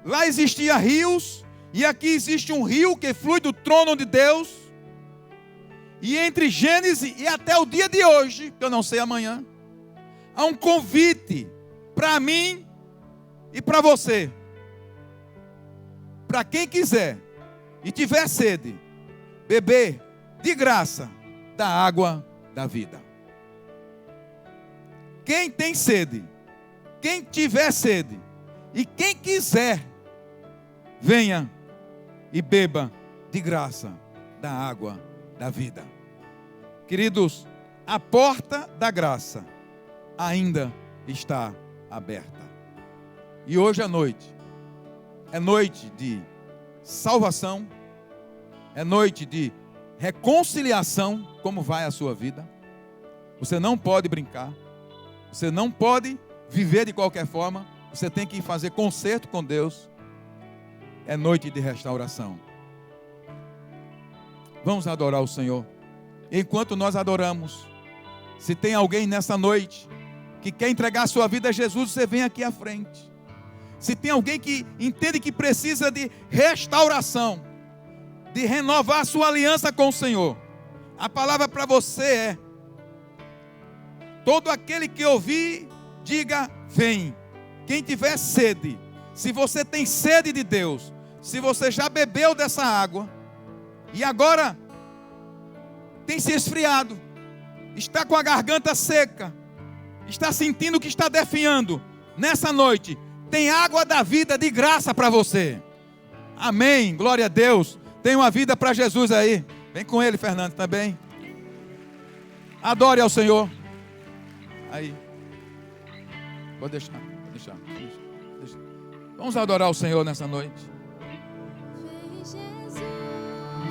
Lá existia rios, e aqui existe um rio que flui do trono de Deus. E entre Gênesis e até o dia de hoje, que eu não sei amanhã, há um convite para mim e para você. Para quem quiser e tiver sede, beber de graça da água da vida. Quem tem sede, quem tiver sede e quem quiser, venha e beba de graça da água da vida. Queridos, a porta da graça ainda está aberta. E hoje à noite é noite de salvação, é noite de reconciliação. Como vai a sua vida? Você não pode brincar, você não pode viver de qualquer forma, você tem que fazer conserto com Deus. É noite de restauração. Vamos adorar o Senhor. Enquanto nós adoramos, se tem alguém nessa noite que quer entregar a sua vida a Jesus, você vem aqui à frente. Se tem alguém que entende que precisa de restauração, de renovar a sua aliança com o Senhor, a palavra para você é: todo aquele que ouvir, diga vem. Quem tiver sede, se você tem sede de Deus, se você já bebeu dessa água e agora tem se esfriado, está com a garganta seca, está sentindo que está definhando, nessa noite tem água da vida de graça para você. Amém, glória a Deus. Tem uma vida para Jesus aí. Vem com ele, Fernando, também. Adore ao Senhor. Aí. Pode deixar. Vamos adorar o Senhor nessa noite.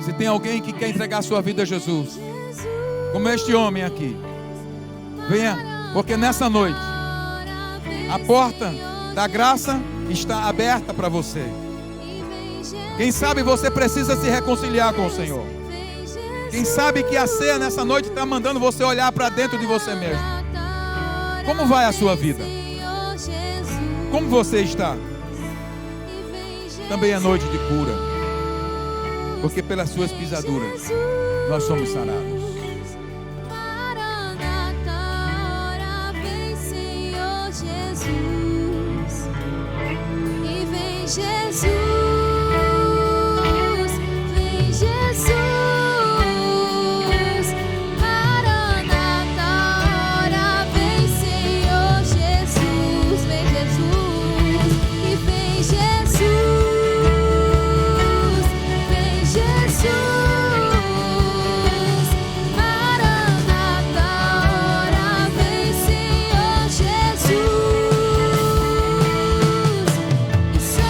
Se tem alguém que quer entregar a sua vida a Jesus, como este homem aqui, venha, porque nessa noite a porta da graça está aberta para você. Quem sabe você precisa se reconciliar com o Senhor. Quem sabe que a ceia nessa noite está mandando você olhar para dentro de você mesmo. Como vai a sua vida? Como você está? Também é noite de cura, porque pelas suas pisaduras nós somos sarados. Jesus, vem Jesus, Maranata, ora vem Senhor Jesus, vem Jesus, e vem Jesus, Maranata, ora vem Senhor Jesus. E só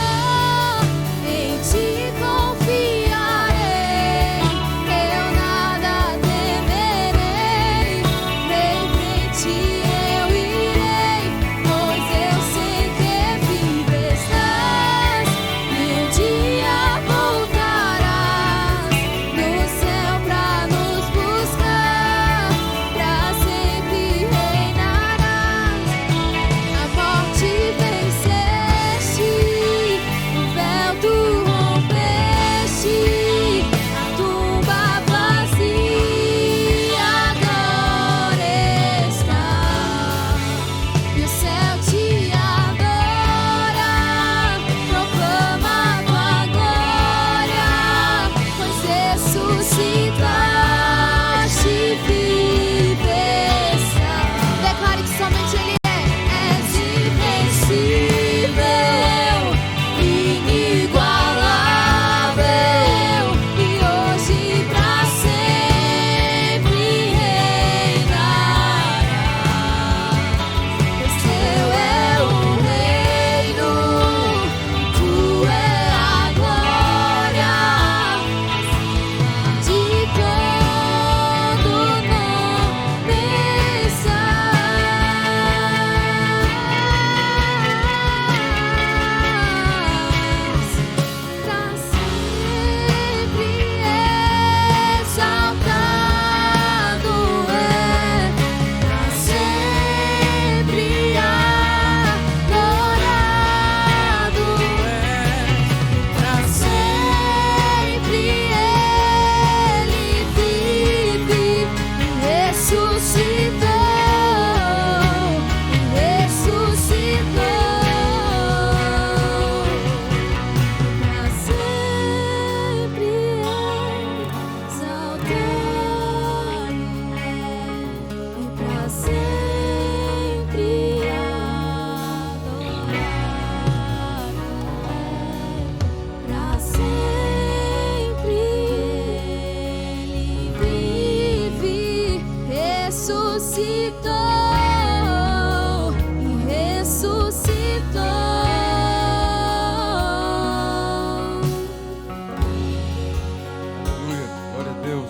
Aleluia, glória a Deus.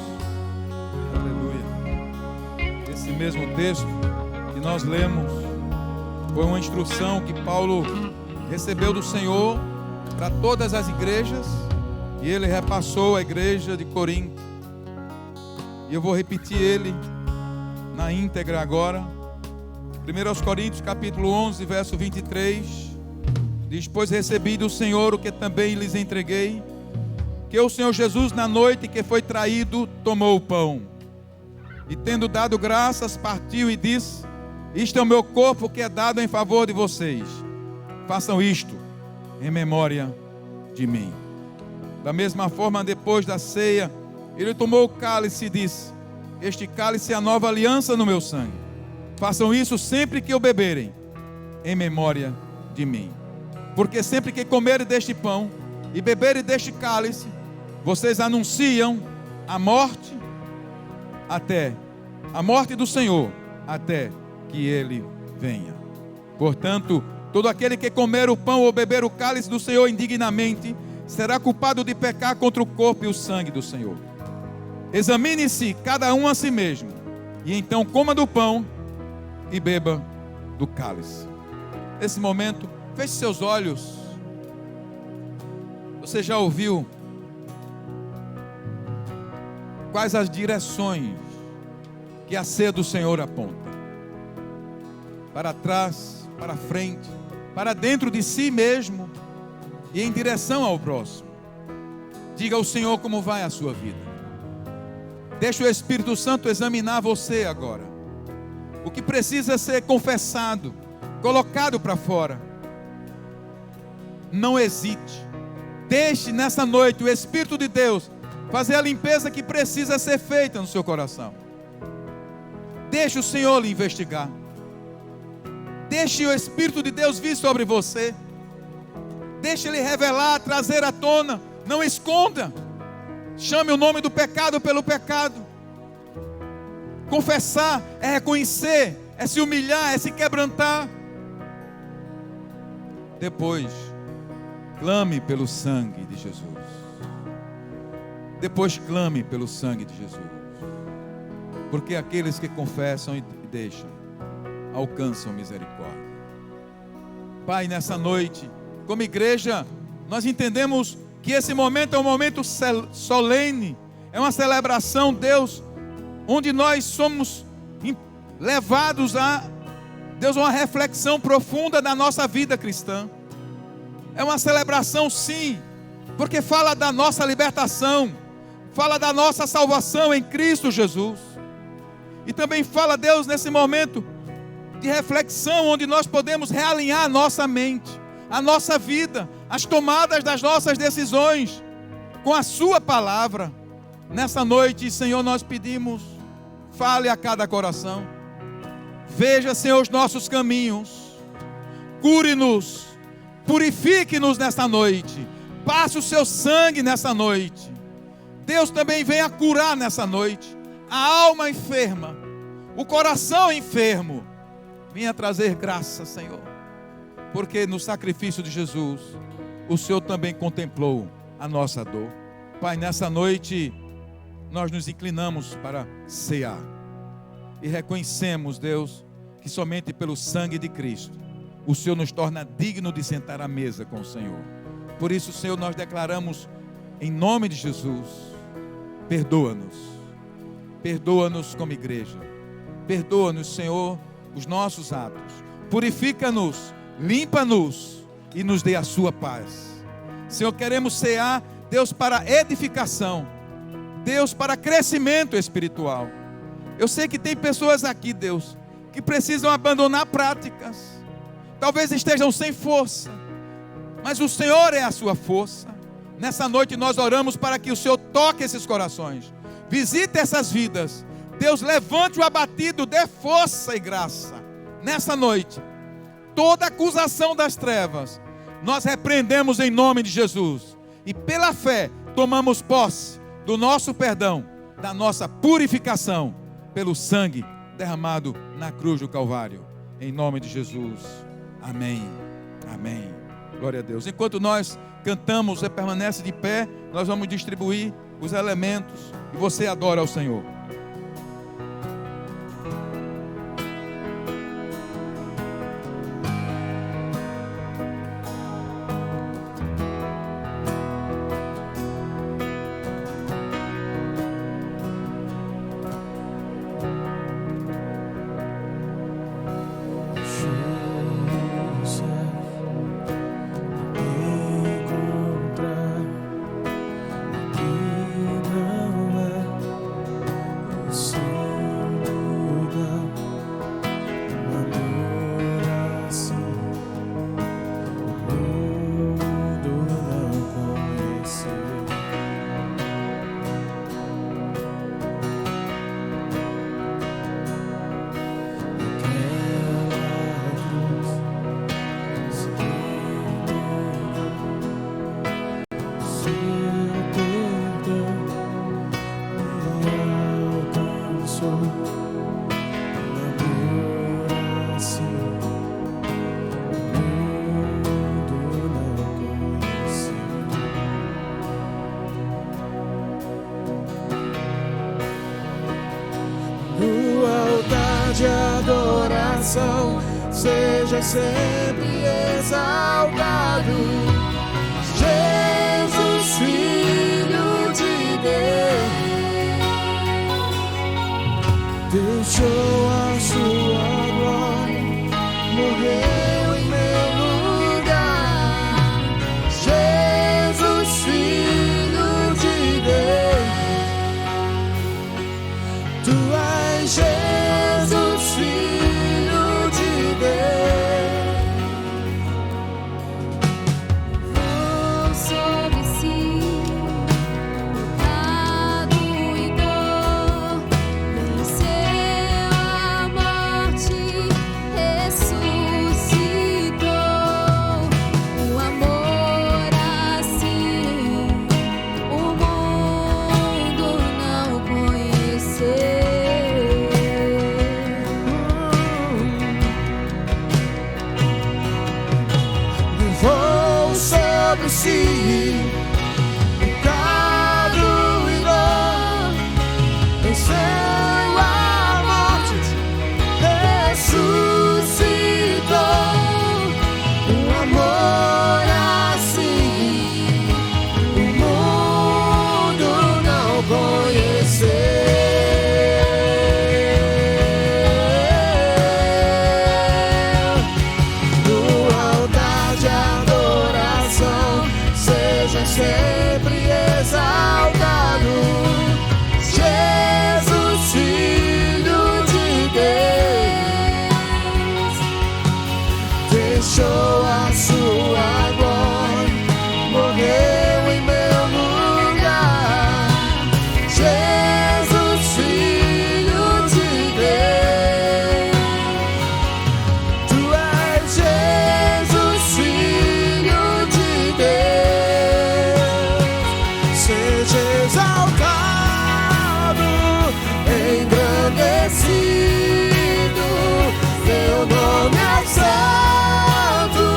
Aleluia. Esse mesmo texto que nós lemos foi uma instrução que Paulo recebeu do Senhor para todas as igrejas, e ele repassou à igreja de Corinto. E eu vou repetir ele na íntegra agora. 1 Coríntios capítulo 11, verso 23, diz: pois recebi do Senhor o que também lhes entreguei, que o Senhor Jesus, na noite que foi traído, tomou o pão, e tendo dado graças, partiu e disse: isto é o meu corpo que é dado em favor de vocês, façam isto em memória de mim. Da mesma forma, depois da ceia, ele tomou o cálice e disse: este cálice é a nova aliança no meu sangue, façam isso sempre que o beberem, em memória de mim. Porque sempre que comerem deste pão e beberem deste cálice, vocês anunciam a morte do Senhor, até que ele venha. Portanto, todo aquele que comer o pão ou beber o cálice do Senhor indignamente, será culpado de pecar contra o corpo e o sangue do Senhor. Examine-se cada um a si mesmo, e então coma do pão e beba do cálice. Nesse momento, feche seus olhos. Você já ouviu quais as direções que a ceia do Senhor aponta? Para trás, para frente, para dentro de si mesmo e em direção ao próximo. Diga ao Senhor como vai a sua vida. Deixa o Espírito Santo examinar você agora. O que precisa ser confessado, colocado para fora. Não hesite. Deixe nessa noite o Espírito de Deus fazer a limpeza que precisa ser feita no seu coração. Deixe o Senhor lhe investigar. Deixe o Espírito de Deus vir sobre você. Deixe Ele revelar, trazer à tona. Não esconda. Chame o nome do pecado pelo pecado. Confessar é reconhecer, é se humilhar, é se quebrantar. Depois, clame pelo sangue de Jesus. Depois clame pelo sangue de Jesus. Porque aqueles que confessam e deixam, alcançam misericórdia. Pai, nessa noite, como igreja, nós entendemos que esse momento é um momento solene, é uma celebração, Deus, onde nós somos levados a, Deus, uma reflexão profunda da nossa vida cristã. É uma celebração, sim, porque fala da nossa libertação, fala da nossa salvação em Cristo Jesus. E também fala, Deus, nesse momento de reflexão, onde nós podemos realinhar a nossa mente, a nossa vida, as tomadas das nossas decisões, com a sua palavra. Nessa noite, Senhor, nós pedimos, fale a cada coração. Veja, Senhor, os nossos caminhos. Cure-nos, purifique-nos nessa noite. Passe o seu sangue nessa noite. Deus também venha curar nessa noite a alma enferma, o coração enfermo. Venha trazer graça, Senhor, porque no sacrifício de Jesus, o Senhor também contemplou a nossa dor. Pai, nessa noite, nós nos inclinamos para cear e reconhecemos, Deus, que somente pelo sangue de Cristo, o Senhor nos torna digno de sentar à mesa com o Senhor. Por isso, Senhor, nós declaramos, em nome de Jesus, perdoa-nos. Perdoa-nos como igreja. Perdoa-nos, Senhor, os nossos atos. Purifica-nos, limpa-nos e nos dê a sua paz. Senhor, queremos cear, Deus, para edificação, Deus, para crescimento espiritual. Eu sei que tem pessoas aqui, Deus, que precisam abandonar práticas, talvez estejam sem força, mas o Senhor é a sua força. Nessa noite nós oramos para que o Senhor toque esses corações, visite essas vidas. Deus, levante o abatido, dê força e graça. Nessa noite, toda acusação das trevas, nós repreendemos em nome de Jesus. E pela fé, tomamos posse do nosso perdão, da nossa purificação, pelo sangue derramado na cruz do Calvário. Em nome de Jesus. Amém. Amém. Glória a Deus. Enquanto nós cantamos, você permanece de pé, nós vamos distribuir os elementos e você adora ao Senhor. Seja sempre exaltado, Jesus, Filho de Deus, deixou a sua glória, morreu em meu lugar. Jesus, Filho de Deus, tu és Jesus, Filho de Deus. Levou sobre si pecado e dor, venceu a morte, ressuscitou. O amor assim o mundo não conheceu. Levou sobre si pecado e dor, venceu a morte, ressuscitou. Um amor assim o mundo não conheceu. No altar de adoração, seja sempre exaltado, Jesus, Filho de Deus, deixou a sua glória, morreu em meu lugar. Jesus, Filho de Deus, tu és Jesus, Filho de Deus. Seja exaltado, engrandecido, teu nome é santo,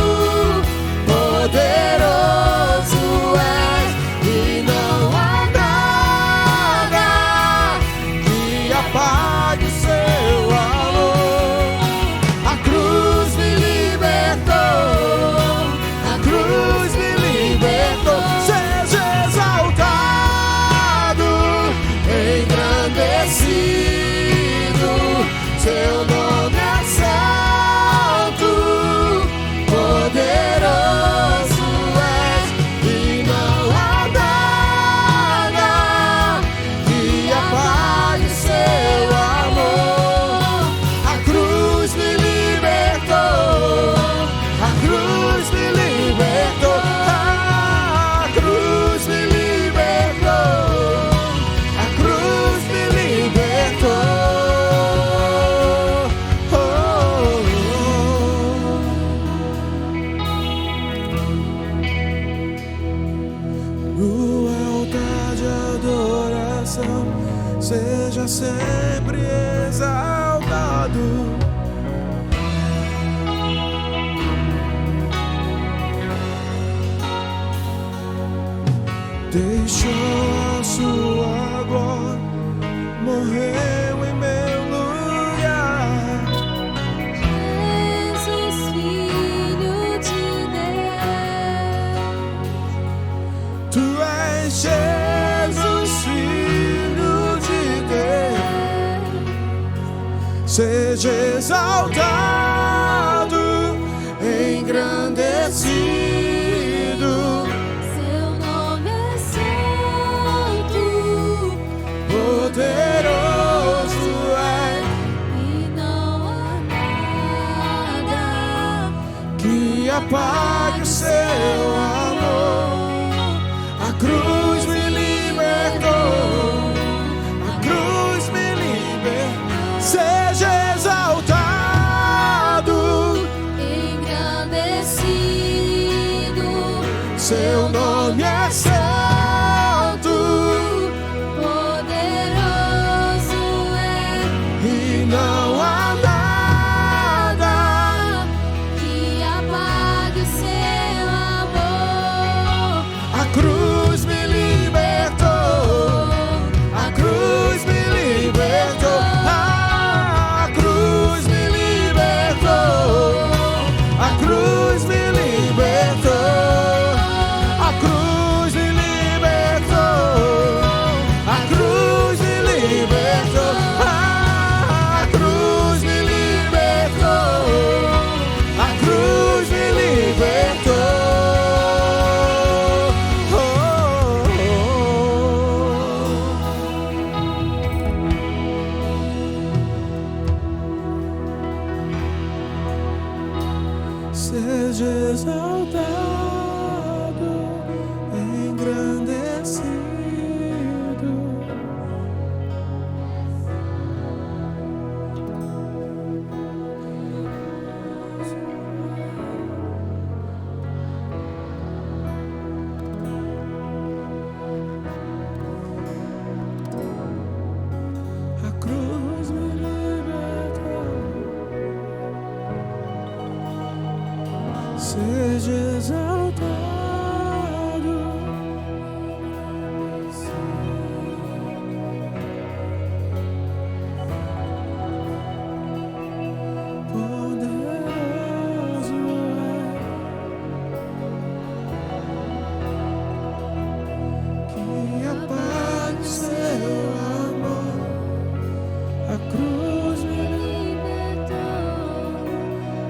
poderoso és, e não há nada que apague seu amor. A cruz me libertou, a cruz me libertou. Seja exaltado, engrandecido, seu nome é santo, poderoso és, e não há nada que apague seu amor. A cruz me libertou, a cruz me libertou, a cruz me libertou, a cruz me libertou. No altar de adoração, seja sempre exaltado, deixou a sua glória, morreu em meu lugar. Jesus, Filho de Deus, Tu és Jesus, Filho de Deus. Seja exaltado, engrandecido. seu nome é santo, Poderoso é, e não há nada que apague o seu amor. A cruz me libertou, a cruz me libertou. Seja exaltado, engrandecido, seu nome é santo. poderoso é, E não há nada, que apague o seu amor. a cruz me libertou, a cruz me libertou, a cruz me libertou, a cruz me libertou, a cruz me libertou, a cruz me libertou, a cruz me libertou, a cruz me libertou. Seja exaltado, engrandecido. A cruz me libertou. Seja exaltado, poderoso é, que apague seu amor. A cruz me Libertou,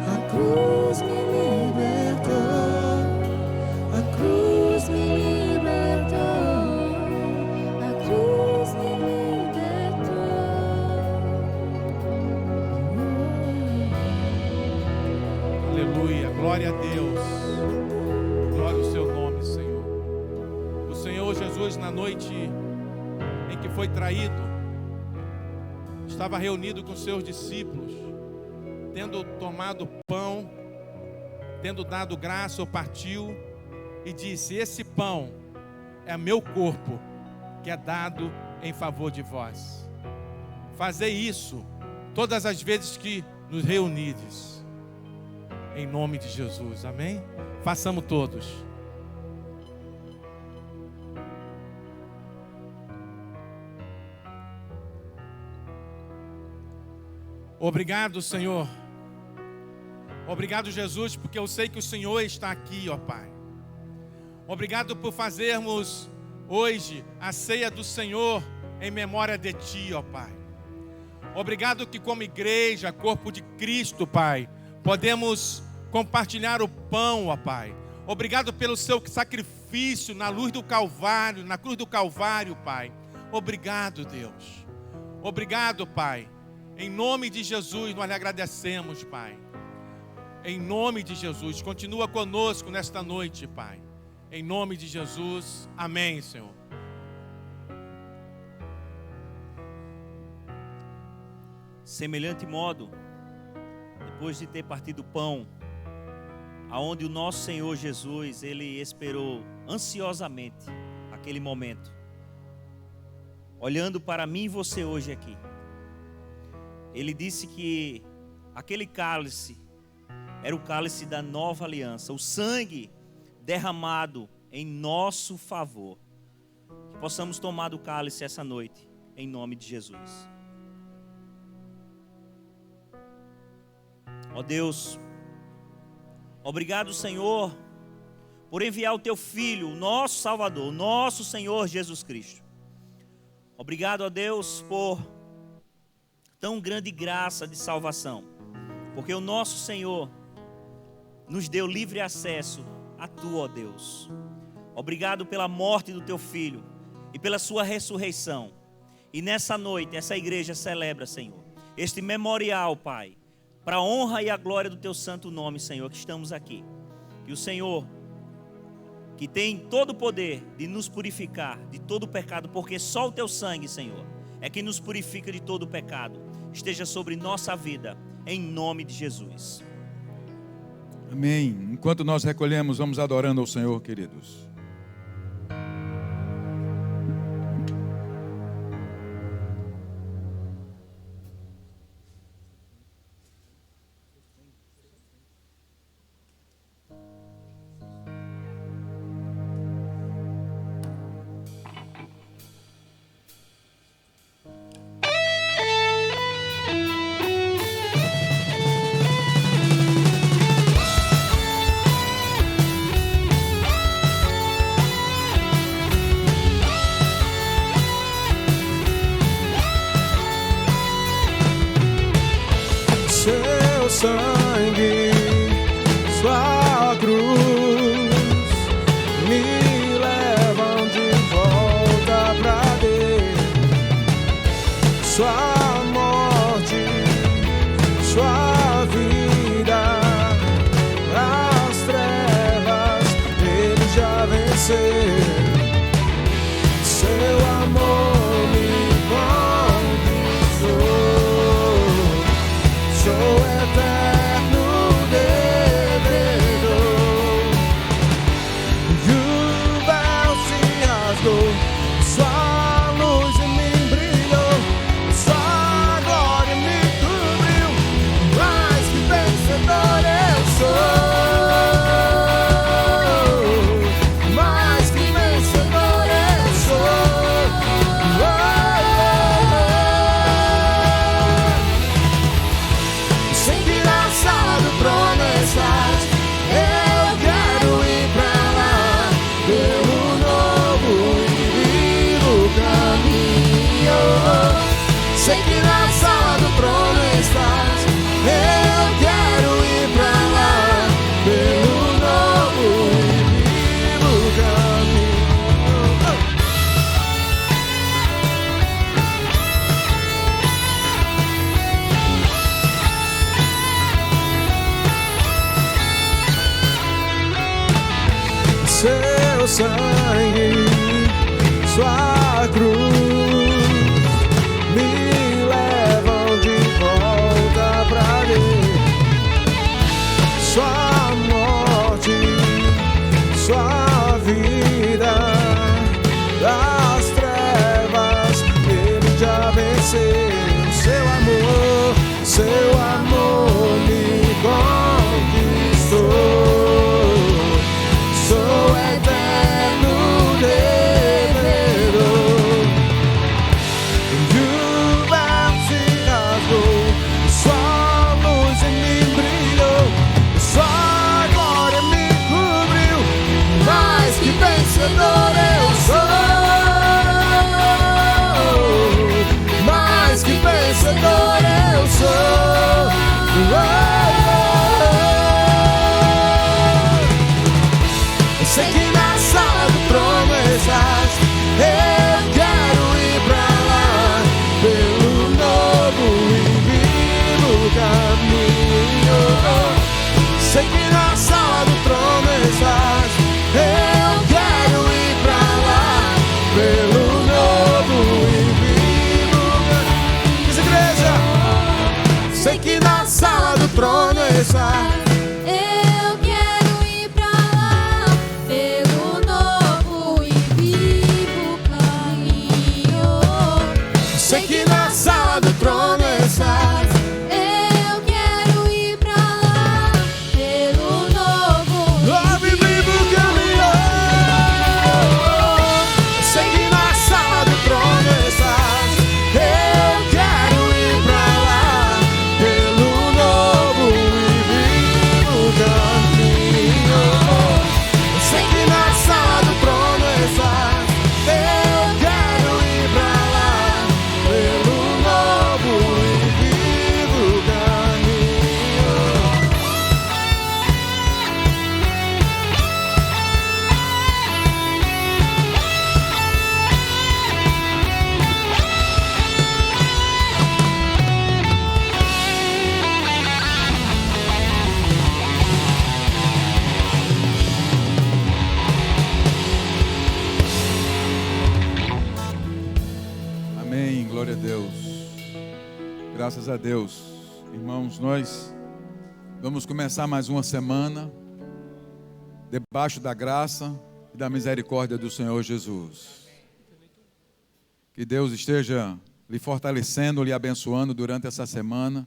A cruz me libertou, a cruz me libertou, a cruz me libertou. Aleluia, glória a Deus, glória ao seu nome, Senhor. O Senhor Jesus, na noite em que foi traído, estava reunido com seus discípulos, tendo tomado pão, tendo dado graça, partiu e disse: esse pão é meu corpo, que é dado em favor de vós. Fazei isso todas as vezes que nos reunides, em nome de Jesus, amém? Façamos todos. Obrigado, Senhor. Obrigado, Jesus, porque eu sei que o Senhor está aqui, ó Pai. Obrigado por fazermos hoje a ceia do Senhor em memória de Ti, ó Pai. Obrigado que como igreja, corpo de Cristo, Pai, podemos compartilhar o pão, ó Pai. Obrigado pelo seu sacrifício na luz do Calvário, na cruz do Calvário, Pai. Obrigado, Deus. Obrigado, Pai. Em nome de Jesus, nós lhe agradecemos, Pai. Em nome de Jesus, continua conosco nesta noite, Pai. Em nome de Jesus, amém, Senhor. Semelhante modo, depois de ter partido o pão, aonde o nosso Senhor Jesus, Ele esperou ansiosamente aquele momento, olhando para mim e você hoje aqui. Ele disse que aquele cálice era o cálice da nova aliança, o sangue derramado em nosso favor. possamos tomar do cálice essa noite, em nome de Jesus. Ó Deus, obrigado, Senhor, por enviar o Teu Filho, o nosso Salvador, o nosso Senhor Jesus Cristo. Obrigado, ó Deus, por tão grande graça de salvação, porque o nosso Senhor nos deu livre acesso a Tu, ó Deus. Obrigado pela morte do Teu Filho e pela Sua ressurreição. E nessa noite, essa igreja celebra, Senhor, este memorial, Pai, para a honra e a glória do Teu santo nome, Senhor, que estamos aqui. Que o Senhor, que tem todo o poder de nos purificar de todo o pecado, porque só o Teu sangue, Senhor, é que nos purifica de todo o pecado, esteja sobre nossa vida, em nome de Jesus. Amém. Enquanto nós recolhemos, vamos adorando ao Senhor, queridos. Seu sangue, Sua cruz me levam de volta pra Deus. Sua morte, Sua vida, as trevas Ele já venceu. Seu amor me conquistou. Sou eterno devedor. E o véu se rasgou, Sua luz em mim brilhou, Sua glória me cobriu. Mais que vencedor eu sou. Mais que vencedor eu sou. Sem que na sala do trono estás, eu quero ir pra lá, pelo novo e vivo caminho. Sei que na sala do trono estás, eu quero ir pra lá, pelo novo e vivo caminho. Seu sangue, Sua cruz me levam de volta pra Deus. Sua morte, Sua vida, das trevas Ele já venceu. Seu amor me conquistou. Sou eterno devedor. E o véu se rasgou, Sua luz em mim brilhou, Sua glória me cobriu. Mais que vencedor eu sou. Mais que vencedor eu sou. Sei que na sala do trono estás, eu quero ir pra lá, pelo novo e vivo caminho. Sei que na sala do trono estás, eu quero ir pra lá, pelo novo e vivo caminho. Diz, igreja, sei que na sala do trono estás. Eu quero ir pra lá, pelo novo e vivo caminho. Sei que na sala do trono estás. Eu quero ir pra lá, pelo novo Novo e vivo caminho. Sei que na Graças a Deus. Irmãos, nós vamos começar mais uma semana debaixo da graça e da misericórdia do Senhor Jesus. Que Deus esteja lhe fortalecendo, lhe abençoando durante essa semana.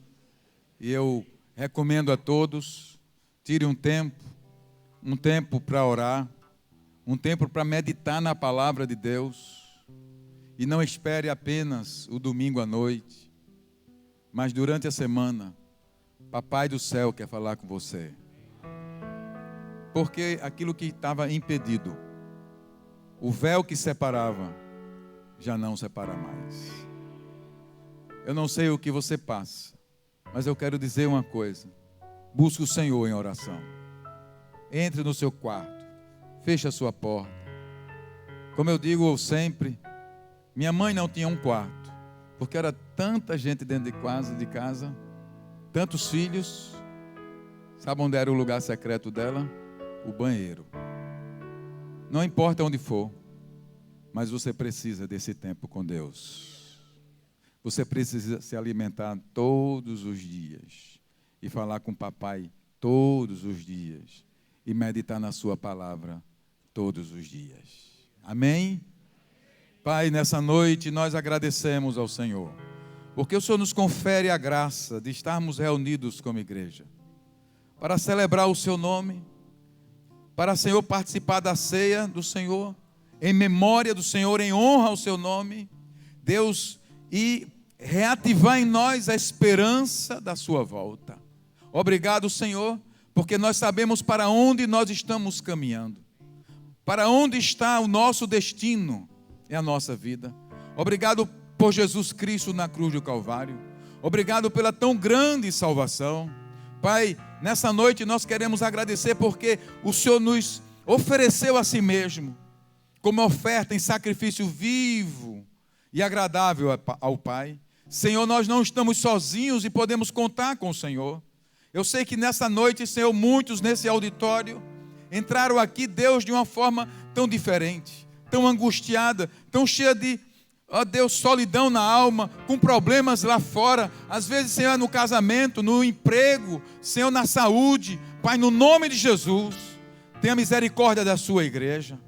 E eu recomendo a todos, tire um tempo para orar, um tempo para meditar na palavra de Deus. E não espere apenas o domingo à noite, mas durante a semana, Papai do céu quer falar com você. Porque aquilo que estava impedido, o véu que separava, já não separa mais. Eu não sei o que você passa, mas eu quero dizer uma coisa: busque o Senhor em oração. Entre no seu quarto, feche a sua porta. Como eu digo sempre, minha mãe não tinha um quarto, porque era tanta gente dentro de casa, tantos filhos. Sabe onde era o lugar secreto dela? O banheiro. Não importa onde for, mas você precisa desse tempo com Deus. Você precisa se alimentar todos os dias e falar com o papai todos os dias e meditar na sua palavra todos os dias. Amém? Pai, nessa noite nós agradecemos ao Senhor, porque o Senhor nos confere a graça de estarmos reunidos como igreja, para celebrar o Seu nome, para, Senhor, participar da ceia do Senhor, em memória do Senhor, em honra ao Seu nome, Deus, e reativar em nós a esperança da Sua volta. Obrigado, Senhor, porque nós sabemos para onde nós estamos caminhando, para onde está o nosso destino, é a nossa vida. Obrigado por Jesus Cristo na cruz do Calvário. Obrigado pela tão grande salvação. Pai, nessa noite nós queremos agradecer porque o Senhor nos ofereceu a si mesmo como oferta em sacrifício vivo e agradável ao Pai. Senhor, nós não estamos sozinhos e podemos contar com o Senhor. Eu sei que nessa noite, Senhor, muitos nesse auditório entraram aqui, Deus, de uma forma tão diferente, tão angustiada, tão cheia de, ó Deus, solidão na alma, com problemas lá fora, às vezes, Senhor, no casamento, no emprego, Senhor, na saúde. Pai, no nome de Jesus, tenha misericórdia da sua igreja.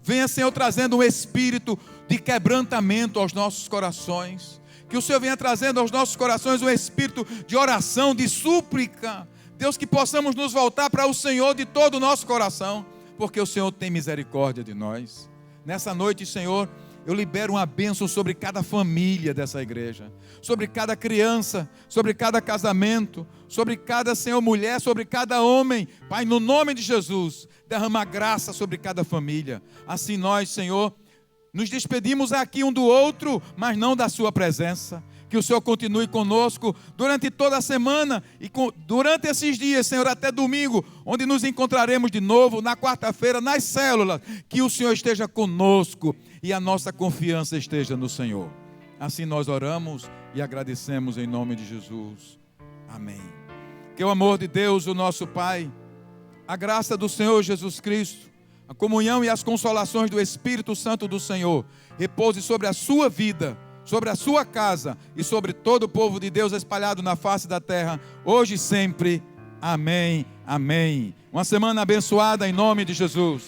Venha, Senhor, trazendo um espírito de quebrantamento aos nossos corações. Que o Senhor venha trazendo aos nossos corações um espírito de oração, de súplica. Deus, que possamos nos voltar para o Senhor de todo o nosso coração, porque o Senhor tem misericórdia de nós. Nessa noite, Senhor, eu libero uma bênção sobre cada família dessa igreja, sobre cada criança, sobre cada casamento, sobre cada, Senhor, mulher, sobre cada homem. Pai, no nome de Jesus, derrama graça sobre cada família. Assim nós, Senhor, nos despedimos aqui um do outro, mas não da sua presença. Que o Senhor continue conosco durante toda a semana e durante esses dias, Senhor, até domingo, onde nos encontraremos de novo, na quarta-feira, nas células. Que o Senhor esteja conosco e a nossa confiança esteja no Senhor. Assim nós oramos e agradecemos em nome de Jesus. Amém. Que o amor de Deus, o nosso Pai, a graça do Senhor Jesus Cristo, a comunhão e as consolações do Espírito Santo do Senhor repouse sobre a sua vida, sobre a sua casa e sobre todo o povo de Deus espalhado na face da terra, hoje e sempre. Amém, amém. Uma semana abençoada em nome de Jesus.